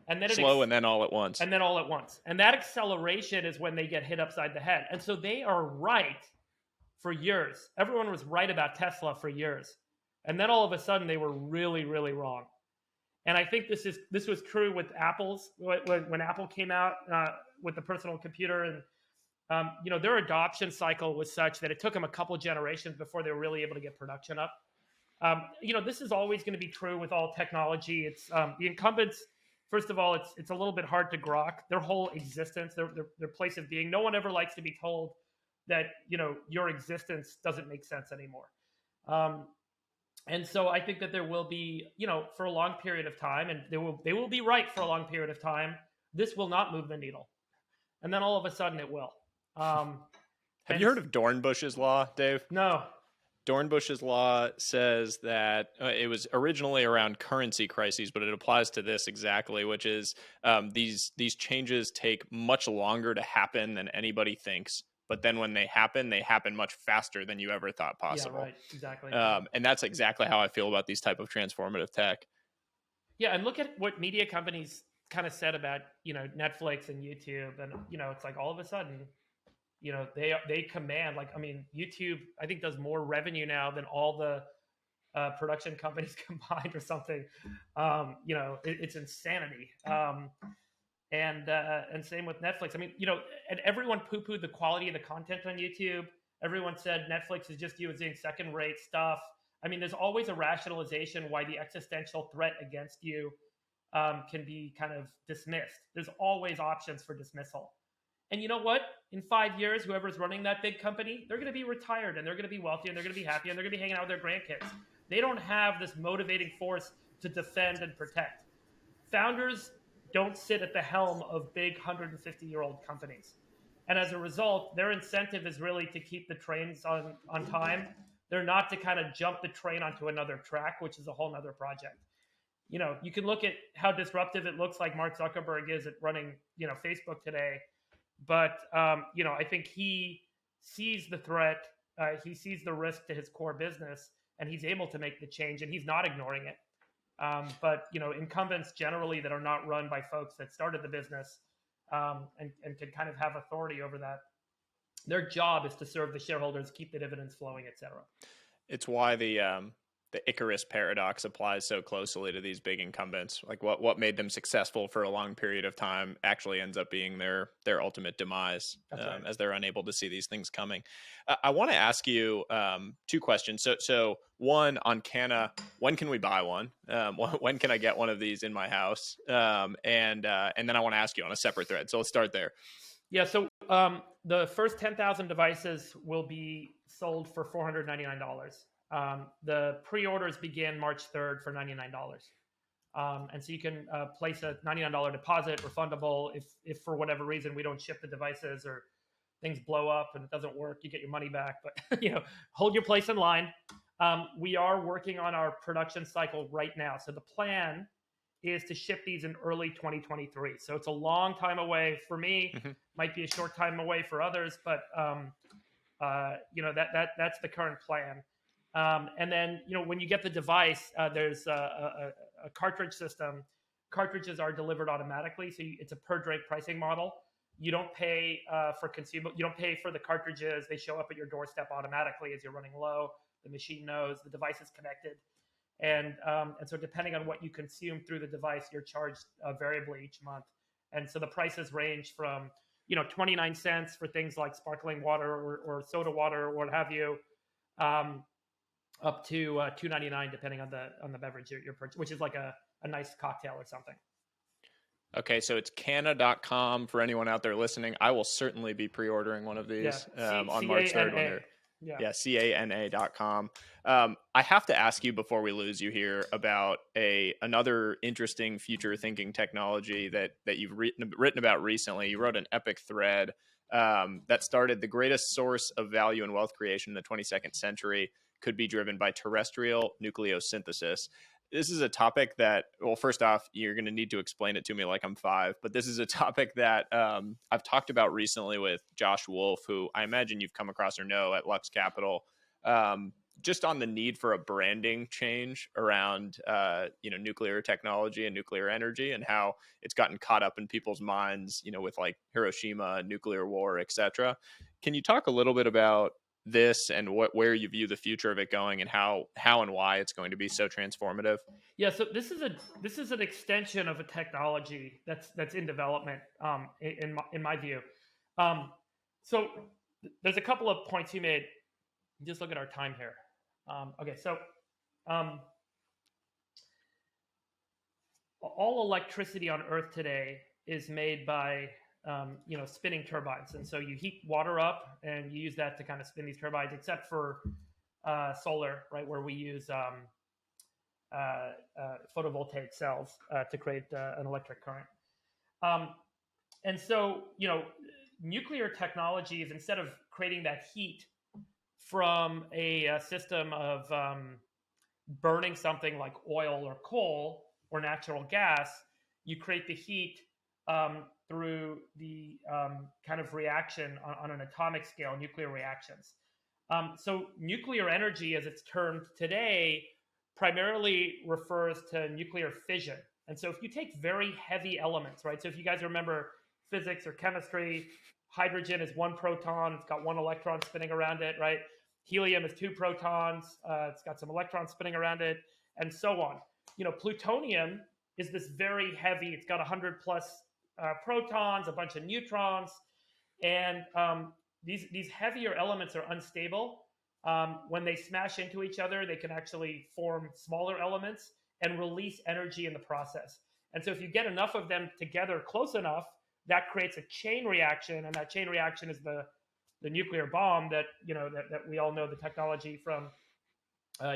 and then slow and then all at once. And then all at once. And that acceleration is when they get hit upside the head. And so they are right for years. Everyone was right about Tesla for years. And then all of a sudden they were really, really wrong. And I think this was true with Apple's when Apple came out with the personal computer, and their adoption cycle was such that it took them a couple generations before they were really able to get production up. This is always going to be true with all technology. It's the incumbents. First of all, it's a little bit hard to grok their whole existence, their place of being. No one ever likes to be told that your existence doesn't make sense anymore. And so I think that there will be, for a long period of time, and they will be right for a long period of time. This will not move the needle, and then all of a sudden it will. Have you heard of Dornbusch's law, Dave? No. Dornbusch's law says that it was originally around currency crises, but it applies to this exactly, which is these changes take much longer to happen than anybody thinks. But then when they happen much faster than you ever thought possible. Yeah, right. Exactly. And that's exactly how I feel about these type of transformative tech. Yeah, and look at what media companies kind of said about Netflix and YouTube, and it's like all of a sudden. They command, YouTube, I think, does more revenue now than all the production companies combined or something. It's insanity. And same with Netflix. And everyone poo-pooed the quality of the content on YouTube. Everyone said Netflix is just using second-rate stuff. There's always a rationalization why the existential threat against you can be kind of dismissed. There's always options for dismissal. And you know what? In 5 years, whoever's running that big company, they're going to be retired, and they're going to be wealthy, and they're going to be happy, and they're going to be hanging out with their grandkids. They don't have this motivating force to defend and protect. Founders don't sit at the helm of big 150-year-old companies. And as a result, their incentive is really to keep the trains on time. They're not to kind of jump the train onto another track, which is a whole nother project. You can look at how disruptive it looks like Mark Zuckerberg is at running, Facebook today. But, I think he sees the threat, he sees the risk to his core business, and he's able to make the change, and he's not ignoring it. But incumbents generally that are not run by folks that started the business and can kind of have authority over that, their job is to serve the shareholders, keep the dividends flowing, et cetera. It's why the Icarus paradox applies so closely to these big incumbents. Like what made them successful for a long period of time actually ends up being their ultimate demise, right, as they're unable to see these things coming. I want to ask you two questions. So one on Cana, when can we buy one? When can I get one of these in my house? And then I want to ask you on a separate thread. So let's start there. Yeah. So the first 10,000 devices will be sold for $499. The pre-orders begin March 3rd for $99. And so you can place a $99 deposit, refundable. If for whatever reason we don't ship the devices or things blow up and it doesn't work, you get your money back. But hold your place in line. We are working on our production cycle right now. So the plan is to ship these in early 2023. So it's a long time away for me. Might be a short time away for others, but that's the current plan. And then, when you get the device, there's a cartridge system. Cartridges are delivered automatically. So it's a per drink pricing model. You don't pay for consumable. You don't pay for the cartridges. They show up at your doorstep automatically as you're running low. The machine knows the device is connected. And so depending on what you consume through the device, you're charged variably each month. And so the prices range from, 29 cents for things like sparkling water or soda water or what have you, up to $2.99 depending on the beverage you're purchasing, which is like a nice cocktail or something. Okay, so it's Cana.com for anyone out there listening. I will certainly be pre-ordering one of these on March 3rd. Cana.com. I have to ask you before we lose you here about another interesting future thinking technology that you've written about recently. You wrote an epic thread that started the greatest source of value and wealth creation in the 22nd century. could be driven by terrestrial nucleosynthesis. This is a topic that, well, first off, you're going to need to explain it to me like I'm 5, but this is a topic that I've talked about recently with Josh Wolf, who I imagine you've come across or know at Lux Capital, just on the need for a branding change around, nuclear technology and nuclear energy, and how it's gotten caught up in people's minds, with like Hiroshima, nuclear war, etc. Can you talk a little bit about this and where you view the future of it going, and how and why it's going to be so transformative? Yeah, so this is an extension of a technology that's in development, in my view. So there's a couple of points you made. Just look at our time here. Okay, so all electricity on Earth today is made by spinning turbines, and so you heat water up and you use that to kind of spin these turbines, except for solar, right, where we use photovoltaic cells to create an electric current. And so nuclear technologies, instead of creating that heat from a system of burning something like oil or coal or natural gas, you create the heat through the kind of reaction on an atomic scale, nuclear reactions. So nuclear energy, as it's termed today, primarily refers to nuclear fission. And so if you take very heavy elements, right? So if you guys remember physics or chemistry, hydrogen is 1 proton, it's got 1 electron spinning around it, right? Helium is 2 protons, it's got some electrons spinning around it, and so on. Plutonium is this very heavy, it's got 100 plus protons, a bunch of neutrons, and these heavier elements are unstable. When they smash into each other, they can actually form smaller elements and release energy in the process. And so if you get enough of them together close enough, that creates a chain reaction, and that chain reaction is the nuclear bomb that we all know the technology from,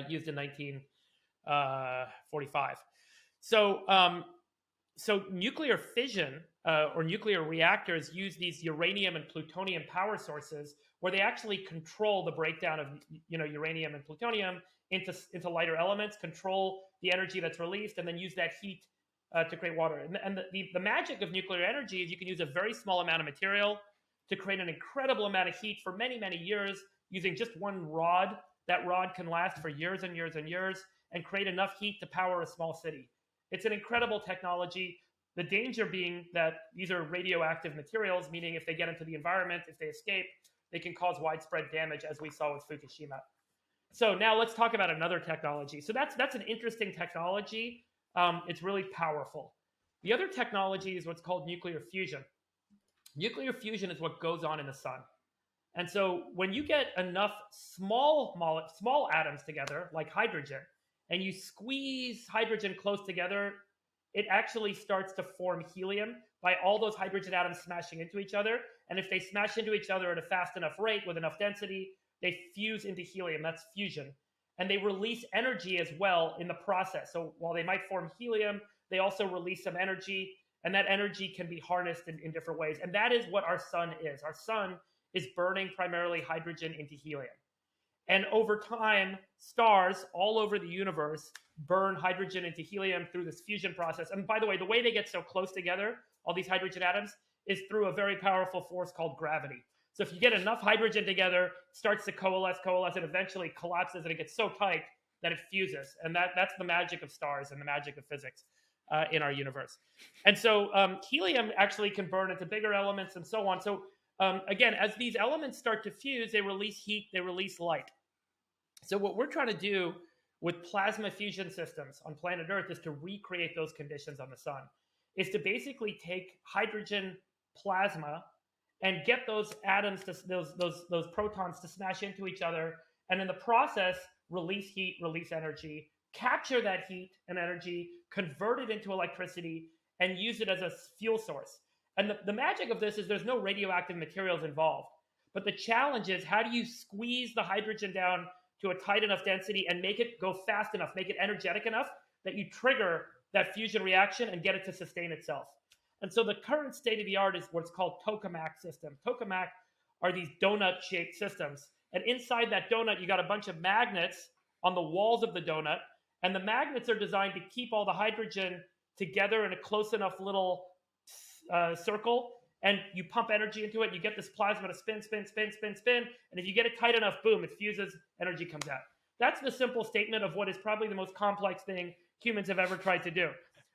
used in 1945. So nuclear fission or nuclear reactors use these uranium and plutonium power sources, where they actually control the breakdown of uranium and plutonium into lighter elements, control the energy that's released, and then use that heat to create water. And the magic of nuclear energy is you can use a very small amount of material to create an incredible amount of heat for many, many years using just one rod. That rod can last for years and years and years and create enough heat to power a small city. It's an incredible technology. The danger being that these are radioactive materials, meaning if they get into the environment, if they escape, they can cause widespread damage, as we saw with Fukushima. So now let's talk about another technology. So that's an interesting technology. It's really powerful. The other technology is what's called nuclear fusion. Nuclear fusion is what goes on in the sun. And so when you get enough small atoms together, like hydrogen, and you squeeze hydrogen close together, it actually starts to form helium by all those hydrogen atoms smashing into each other. And if they smash into each other at a fast enough rate with enough density, they fuse into helium. That's fusion. And they release energy as well in the process. So while they might form helium, they also release some energy, and that energy can be harnessed in different ways. And that is what our sun is. Our sun is burning primarily hydrogen into helium. And over time, stars all over the universe burn hydrogen into helium through this fusion process. And by the way, the way they get so close together, all these hydrogen atoms, is through a very powerful force called gravity. So if you get enough hydrogen together, it starts to coalesce, and eventually collapses, and it gets so tight that it fuses. And that's the magic of stars and the magic of physics in our universe. And so helium actually can burn into bigger elements and so on. So again, as these elements start to fuse, they release heat, they release light. So what we're trying to do with plasma fusion systems on planet Earth is to recreate those conditions on the sun, is to basically take hydrogen plasma and get those atoms, those protons to smash into each other, and in the process, release heat, release energy, capture that heat and energy, convert it into electricity, and use it as a fuel source. And the magic of this is there's no radioactive materials involved. But the challenge is, how do you squeeze the hydrogen down to a tight enough density and make it go fast enough, make it energetic enough that you trigger that fusion reaction and get it to sustain itself? And so the current state of the art is what's called tokamak systems. Tokamak are these donut-shaped systems, And inside that donut, you got a bunch of magnets on the walls of the donut. And the magnets are designed to keep all the hydrogen together in a close enough little circle. And you pump energy into it, and you get this plasma to spin, spin, spin, spin, spin. And if you get it tight enough, boom, it fuses, energy comes out. That's the simple statement of what is probably the most complex thing humans have ever tried to do.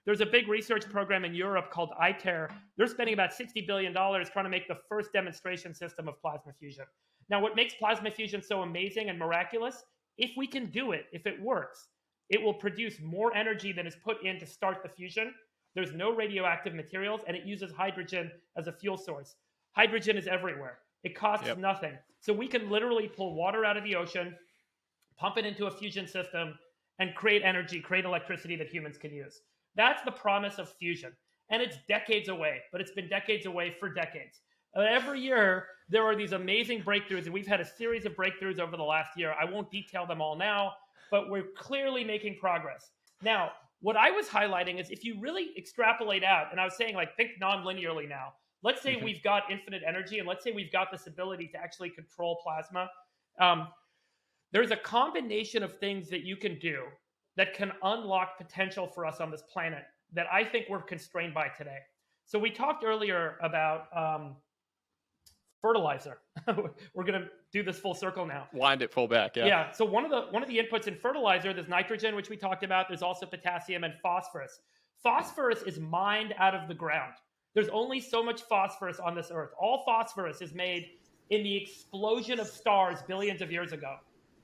There's a big research program in Europe called ITER. They're spending about $60 billion trying to make the first demonstration system of plasma fusion. Now, what makes plasma fusion so amazing and miraculous, if we can do it, if it works, it will produce more energy than is put in to start the fusion. There's no radioactive materials, and it uses hydrogen as a fuel source. Hydrogen is everywhere. It costs nothing. So we can literally pull water out of the ocean, pump it into a fusion system, and create energy, create electricity that humans can use. That's the promise of fusion. And it's decades away, but it's been decades away for decades. Every year, there are these amazing breakthroughs, and we've had a series of breakthroughs over the last year. I won't detail them all now, but we're clearly making progress. Now, what I was highlighting is if you really extrapolate out, and I was saying, like, think non-linearly now. Let's say we've got infinite energy, and let's say we've got this ability to actually control plasma. There's a combination of things that you can do that can unlock potential for us on this planet that I think we're constrained by today. So we talked earlier about fertilizer. We're going to do this full circle now. Wind it full back, yeah. Yeah, so one of the inputs in fertilizer, there's nitrogen, which we talked about. There's also potassium and phosphorus. Phosphorus is mined out of the ground. There's only so much phosphorus on this earth. All phosphorus is made in the explosion of stars billions of years ago.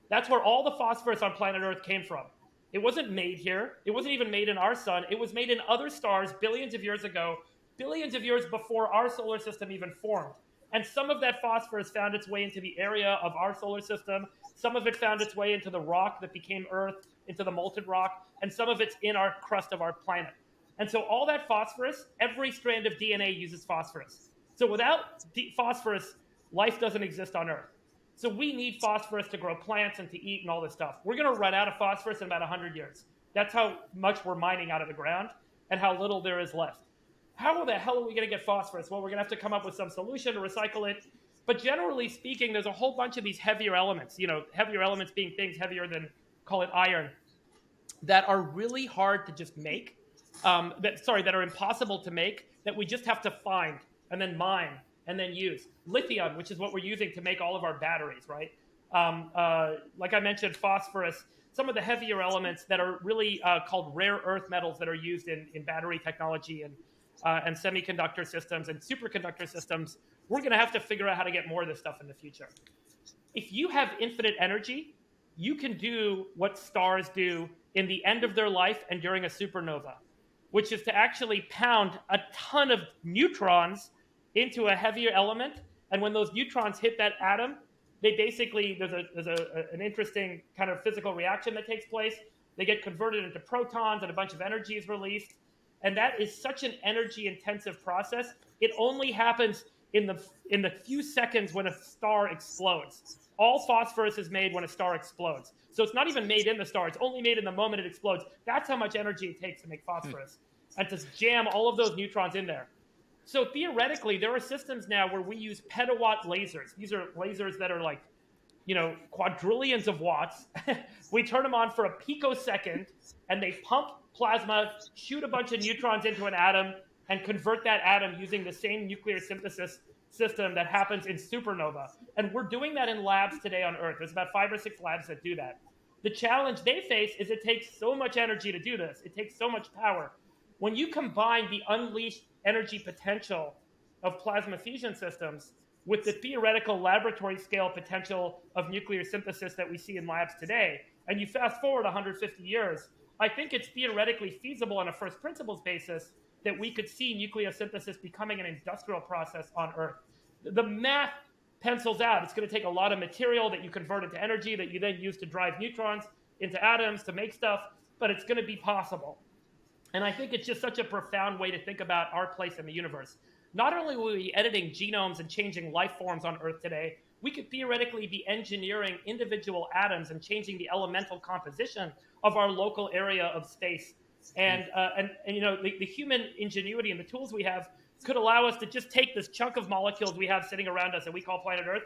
That's where all the phosphorus on planet Earth came from. It wasn't made here. It wasn't even made in our sun. It was made in other stars billions of years ago, billions of years before our solar system even formed. And some of that phosphorus found its way into the area of our solar system. Some of it found its way into the rock that became Earth, into the molten rock, and some of it's in our crust of our planet. And so all that phosphorus, every strand of DNA uses phosphorus. So without phosphorus, life doesn't exist on Earth. So we need phosphorus to grow plants and to eat and all this stuff. We're going to run out of phosphorus in about 100 years. That's how much we're mining out of the ground and how little there is left. How the hell are we going to get phosphorus? Well, we're going to have to come up with some solution to recycle it. But generally speaking, there's a whole bunch of these heavier elements, heavier elements being things heavier than, call it iron, that are really hard to just make, that are impossible to make, that we just have to find and then mine and then use. Lithium, which is what we're using to make all of our batteries, right? Like I mentioned, phosphorus, some of the heavier elements that are really called rare earth metals that are used in battery technology and semiconductor systems and superconductor systems, we're going to have to figure out how to get more of this stuff in the future. If you have infinite energy, you can do what stars do in the end of their life and during a supernova, which is to actually pound a ton of neutrons into a heavier element. And when those neutrons hit that atom, they basically, there's an interesting kind of physical reaction that takes place. They get converted into protons and a bunch of energy is released. And that is such an energy intensive process. It only happens in the few seconds when a star explodes. All phosphorus is made when a star explodes. So it's not even made in the star. It's only made in the moment it explodes. That's how much energy it takes to make phosphorus and to jam all of those neutrons in there. So theoretically, there are systems now where we use petawatt lasers. These are lasers that are like, quadrillions of watts. We turn them on for a picosecond, and they pump plasma, shoot a bunch of neutrons into an atom, and convert that atom using the same nuclear synthesis system that happens in supernova. And we're doing that in labs today on Earth. There's about 5 or 6 labs that do that. The challenge they face is it takes so much energy to do this. It takes so much power. When you combine the unleashed energy potential of plasma fusion systems with the theoretical laboratory scale potential of nuclear synthesis that we see in labs today, and you fast forward 150 years, I think it's theoretically feasible on a first principles basis that we could see nucleosynthesis becoming an industrial process on Earth. The math pencils out. It's going to take a lot of material that you convert into energy that you then use to drive neutrons into atoms to make stuff, but it's going to be possible. And I think it's just such a profound way to think about our place in the universe. Not only will we be editing genomes and changing life forms on Earth today, we could theoretically be engineering individual atoms and changing the elemental composition of our local area of space. And the human ingenuity and the tools we have could allow us to just take this chunk of molecules we have sitting around us that we call planet Earth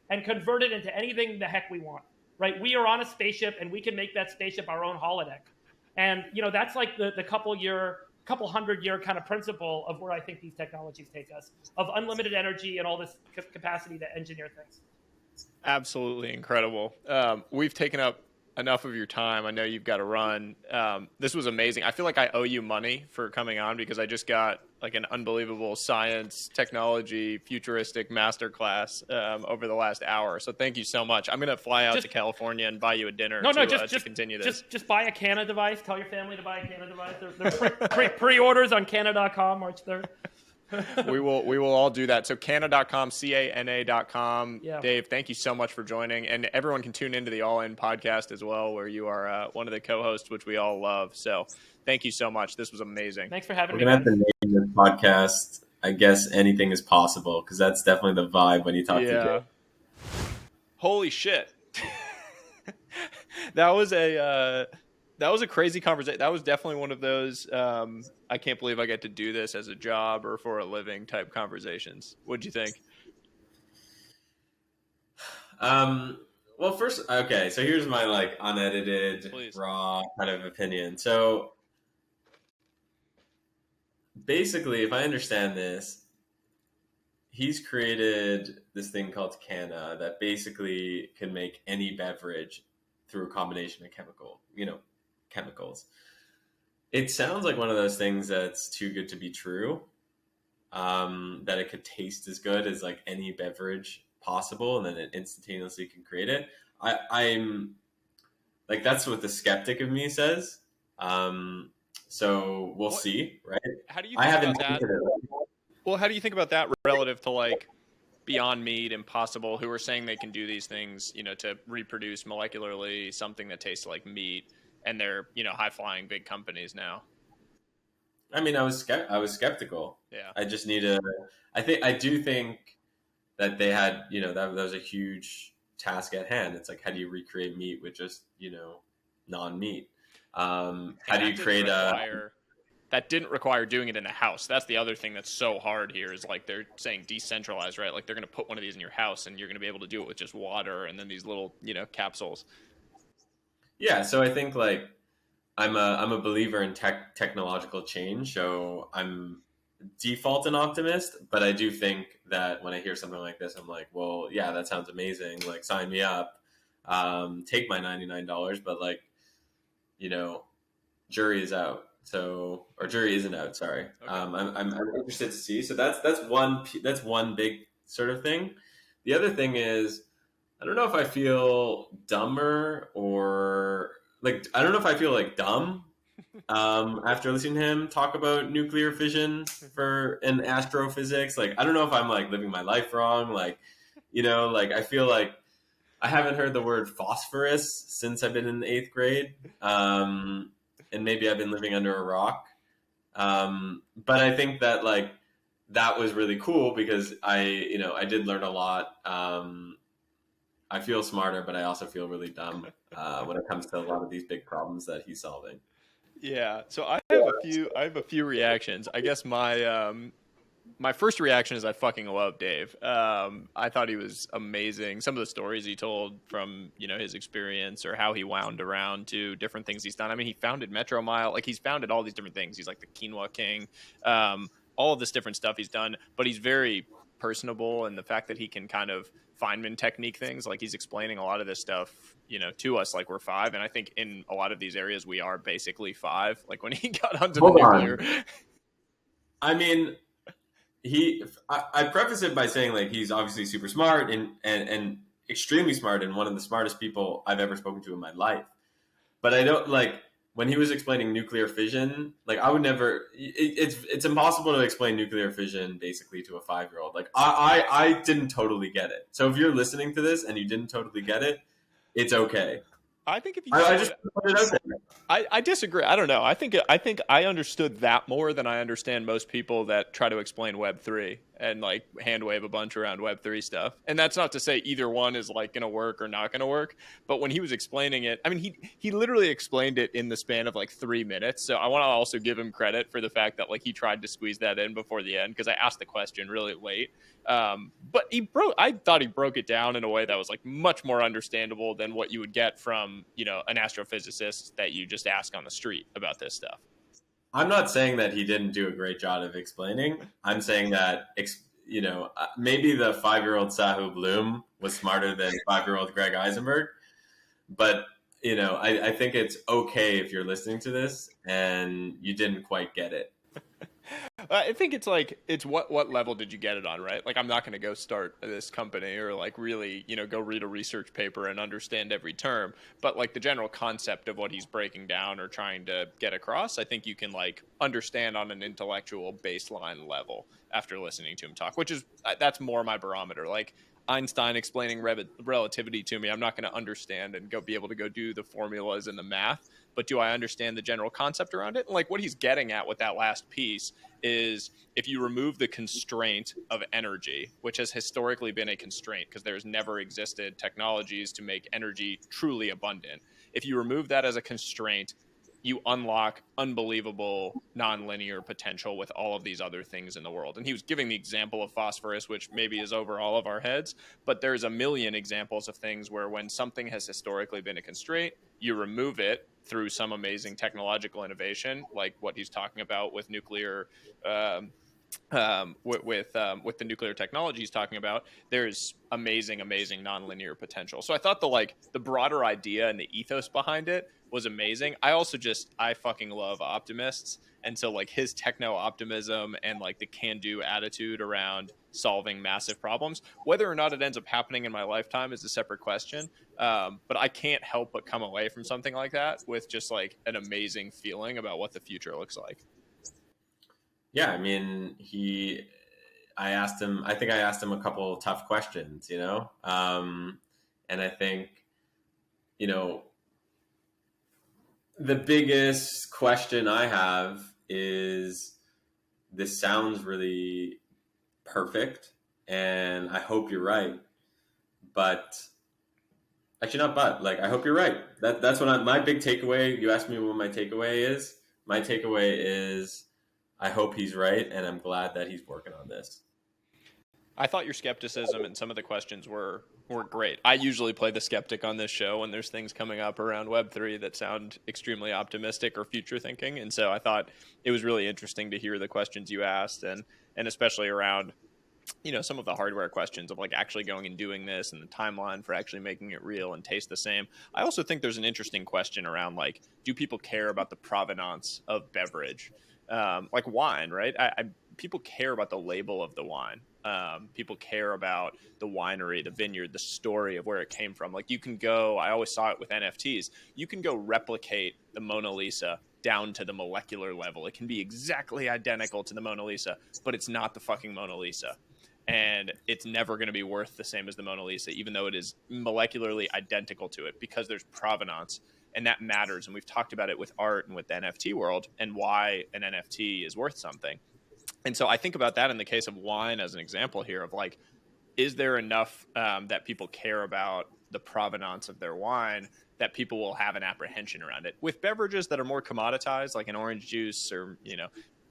and convert it into anything the heck we want, right? We are on a spaceship and we can make that spaceship our own holodeck. And, that's like the couple hundred year kind of principle of where I think these technologies take us, of unlimited energy and all this capacity to engineer things. Absolutely incredible. We've taken up enough of your time. I know you've got to run. This was amazing. I feel like I owe you money for coming on because I just got like an unbelievable science, technology, futuristic masterclass over the last hour. So thank you so much. I'm going to fly out to California and buy you a dinner to continue this. Just buy a Cana device. Tell your family to buy a Cana device. There's pre-orders on Cana.com March 3rd. we will all do that. So Cana.com, Cana.com. Yeah. Dave, thank you so much for joining. And everyone can tune into the All In podcast as well, where you are one of the co-hosts, which we all love. So thank you so much. This was amazing. Thanks for having me. We're going to have to name this podcast, I guess Anything is Possible, because that's definitely the vibe when you talk to Dave. Holy shit. That was a crazy conversation. That was definitely one of those, I can't believe I get to do this as a job or for a living type conversations. What'd you think? Well, first, okay, so here's my like unedited, raw kind of opinion. So basically, if I understand this, he's created this thing called Cana that basically can make any beverage through a combination of chemicals. It sounds like one of those things that's too good to be true, that it could taste as good as like any beverage possible, and then it instantaneously can create it. I'm like, that's what the skeptic of me says. So we'll see, right? How do you think about that? Well, how do you think about that relative to like Beyond Meat, Impossible, who are saying they can do these things, to reproduce molecularly something that tastes like meat? And they're, high-flying big companies now. I mean, I was skeptical. Yeah. I just need I do think that they had, that was a huge task at hand. It's like, how do you recreate meat with just, non-meat? How do you create that didn't require doing it in a house. That's the other thing that's so hard here is like they're saying decentralized, right? Like they're going to put one of these in your house and you're going to be able to do it with just water and then these little, capsules. Yeah, so I think like I'm a believer in technological change, so I'm default an optimist, but I do think that when I hear something like this, I'm like, well, yeah, that sounds amazing. Like, sign me up. Take my $99, but like, jury is out. So, or jury isn't out. Sorry. Okay. I'm interested to see. So that's one big sort of thing. The other thing is, I don't know if I feel dumber or like, I don't know if I feel like dumb after listening to him talk about nuclear fission and astrophysics. Like, I don't know if I'm like living my life wrong. Like, like I feel like I haven't heard the word phosphorus since I've been in the 8th grade. And maybe I've been living under a rock. But I think that like, that was really cool because I did learn a lot. I feel smarter, but I also feel really dumb when it comes to a lot of these big problems that he's solving. Yeah. So I have a few reactions. I guess my first reaction is I fucking love Dave. I thought he was amazing. Some of the stories he told from, his experience or how he wound around to different things he's done. I mean, he founded Metro Mile. Like, he's founded all these different things. He's like the Quinoa King. All of this different stuff he's done, but he's very personable, and the fact that he can kind of Feynman technique things, like he's explaining a lot of this stuff, to us like we're 5, and I think in a lot of these areas we are basically 5. Like when he got onto the nuclear. I mean, I preface it by saying like he's obviously super smart and extremely smart and one of the smartest people I've ever spoken to in my life. But I don't like when he was explaining nuclear fission, like I would never, it's impossible to explain nuclear fission basically to a 5-year-old. Like I didn't totally get it. So if you're listening to this and you didn't totally get it, it's okay. I think if you, I just put it out there. I disagree. I don't know. I think I understood that more than I understand most people that try to explain Web3. and like hand wave a bunch around Web3 stuff. And that's not to say either one is like going to work or not going to work. But when he was explaining it, I mean, he literally explained it in the span of like 3 minutes. So I want to also give him credit for the fact that like he tried to squeeze that in before the end, because I asked the question really late. But I thought he broke it down in a way that was like much more understandable than what you would get from, you know, an astrophysicist that you just ask on the street about this stuff. I'm not saying that he didn't do a great job of explaining. I'm saying that, maybe the 5-year-old Sahil Bloom was smarter than 5-year-old Greg Isenberg. But, I think it's okay if you're listening to this and you didn't quite get it. I think it's what level did you get it on, right? Like, I'm not going to go start this company or like really, go read a research paper and understand every term. But like the general concept of what he's breaking down or trying to get across, I think you can like understand on an intellectual baseline level after listening to him talk, that's more my barometer. Like Einstein explaining relativity to me, I'm not going to understand and be able to go do the formulas and the math. But do I understand the general concept around it? And like what he's getting at with that last piece is if you remove the constraint of energy, which has historically been a constraint because there's never existed technologies to make energy truly abundant. If you remove that as a constraint, you unlock unbelievable nonlinear potential with all of these other things in the world. And he was giving the example of phosphorus, which maybe is over all of our heads, but there's a million examples of things where when something has historically been a constraint, you remove it through some amazing technological innovation, like what he's talking about with nuclear, with the nuclear technology he's talking about. There's amazing nonlinear potential. So I thought the broader idea and the ethos behind it was amazing. I fucking love optimists. And so like his techno optimism and like the can-do attitude around solving massive problems, whether or not it ends up happening in my lifetime is a separate question. But I can't help but come away from something like that with just like an amazing feeling about what the future looks like. Yeah. I mean, I think I asked him a couple of tough questions, and I think, the biggest question I have is, this sounds really perfect and I hope you're right, but actually not, but like, I hope you're right. That's what my big takeaway. You asked me what my takeaway is. My takeaway is I hope he's right. And I'm glad that he's working on this. I thought your skepticism and some of the questions were great. I usually play the skeptic on this show when there's things coming up around Web3 that sound extremely optimistic or future thinking. And so I thought it was really interesting to hear the questions you asked and especially around, some of the hardware questions of like actually going and doing this and the timeline for actually making it real and taste the same. I also think there's an interesting question around like, do people care about the provenance of beverage? Like wine, right? People care about the label of the wine. People care about the winery, the vineyard, the story of where it came from. Like you can go, I always saw it with NFTs, you can go replicate the Mona Lisa down to the molecular level. It can be exactly identical to the Mona Lisa, but it's not the fucking Mona Lisa. And it's never going to be worth the same as the Mona Lisa, even though it is molecularly identical to it, because there's provenance. And that matters. And we've talked about it with art and with the NFT world and why an NFT is worth something. And so I think about that in the case of wine as an example here of like, is there enough that people care about the provenance of their wine that people will have an apprehension around it? With beverages that are more commoditized, like an orange juice or,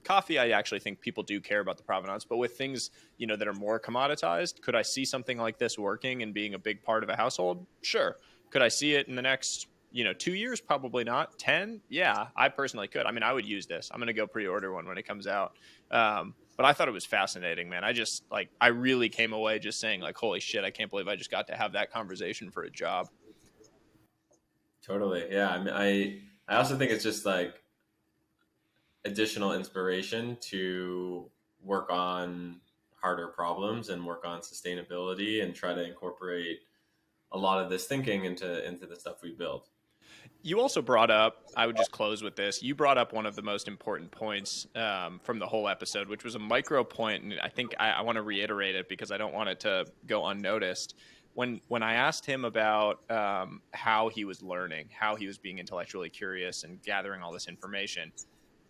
coffee, I actually think people do care about the provenance. But with things, that are more commoditized, could I see something like this working and being a big part of a household? Sure. Could I see it in the next 2 years? Probably not. 10? Yeah, I personally could. I mean, I would use this. I'm going to go pre-order one when it comes out. But I thought it was fascinating, man. I really came away just saying like, holy shit, I can't believe I just got to have that conversation for a job. Totally. Yeah. I mean, I also think it's just like additional inspiration to work on harder problems and work on sustainability and try to incorporate a lot of this thinking into the stuff we build. You also brought up, I would just close with this, you brought up one of the most important points from the whole episode, which was a micro point, and I think I want to reiterate it because I don't want it to go unnoticed. When I asked him about how he was learning, how he was being intellectually curious and gathering all this information,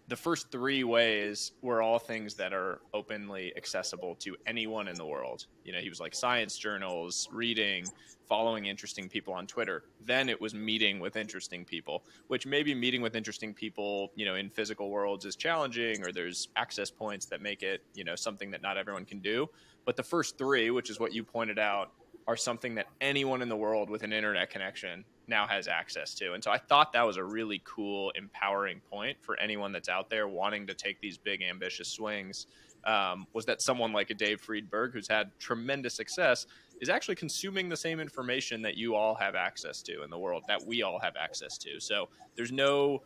the first three ways were all things that are openly accessible to anyone in the world. You know, he was like science journals, reading, following interesting people on Twitter. Then it was meeting with interesting people, which maybe meeting with interesting people, you know, in physical worlds is challenging, or there's access points that make it, you know, something that not everyone can do. But the first three, which is what you pointed out, are something that anyone in the world with an internet connection now has access to. And so I thought that was a really cool, empowering point for anyone that's out there wanting to take these big, ambitious swings, was that someone like a Dave Friedberg, who's had tremendous success, is actually consuming the same information that you all have access to in the world, that we all have access to. So there's no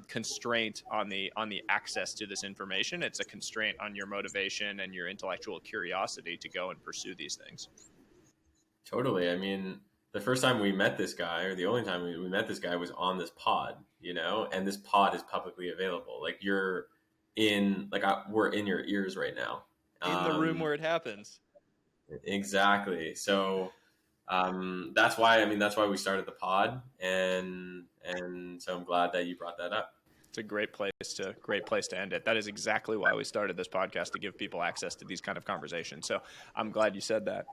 constraint on the access to this information. It's a constraint on your motivation and your intellectual curiosity to go and pursue these things. Totally. I mean, the first time we met this guy, or the only time we met this guy, was on this pod, you know, and this pod is publicly available. Like we're in your ears right now. In the room where it happens. Exactly. So that's why we started the pod, and so I'm glad that you brought that up. It's a great place to end it. That is exactly why we started this podcast, to give people access to these kind of conversations. So I'm glad you said that.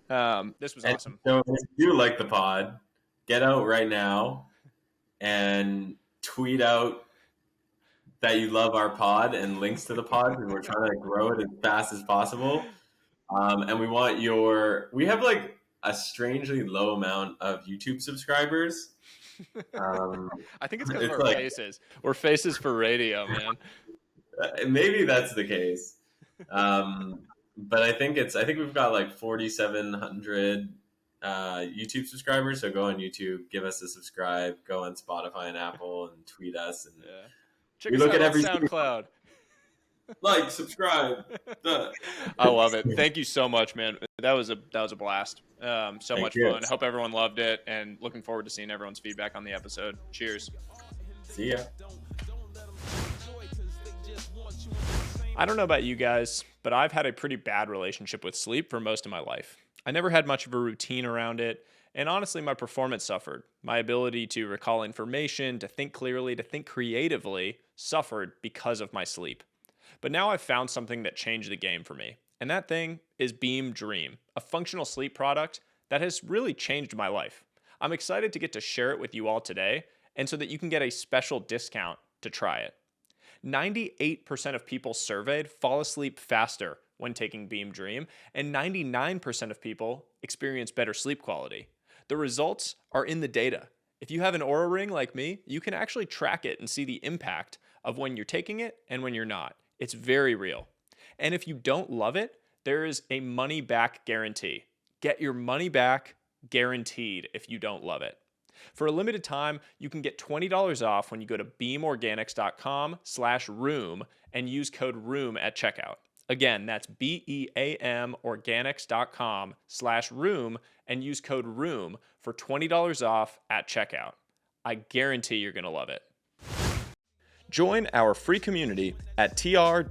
This was awesome. So if you like the pod, get out right now and tweet out that you love our pod and links to the pod, because we're trying to grow it as fast as possible. And we have like a strangely low amount of YouTube subscribers. I think it's because of our faces. We're faces for radio, man. Maybe that's the case. But I think we've got like 4,700 YouTube subscribers. So go on YouTube, give us a subscribe, go on Spotify and Apple and tweet us. And check us out on SoundCloud. Like, subscribe. I love it. Thank you so much, man. That was a blast. So much fun. I hope everyone loved it, and looking forward to seeing everyone's feedback on the episode. Cheers. See ya. I don't know about you guys, but I've had a pretty bad relationship with sleep for most of my life. I never had much of a routine around it, and honestly, my performance suffered. My ability to recall information, to think clearly, to think creatively suffered because of my sleep. But now I've found something that changed the game for me. And that thing is Beam Dream, a functional sleep product that has really changed my life. I'm excited to get to share it with you all today, and so that you can get a special discount to try it. 98% of people surveyed fall asleep faster when taking Beam Dream, and 99% of people experience better sleep quality. The results are in the data. If you have an Oura Ring like me, you can actually track it and see the impact of when you're taking it and when you're not. It's very real. And if you don't love it, there is a money back guarantee. Get your money back guaranteed if you don't love it. For a limited time, you can get $20 off when you go to beamorganics.com/room and use code ROOM at checkout. Again, that's beamorganics.com/room and use code ROOM for $20 off at checkout. I guarantee you're going to love it. Join our free community at trwih.com.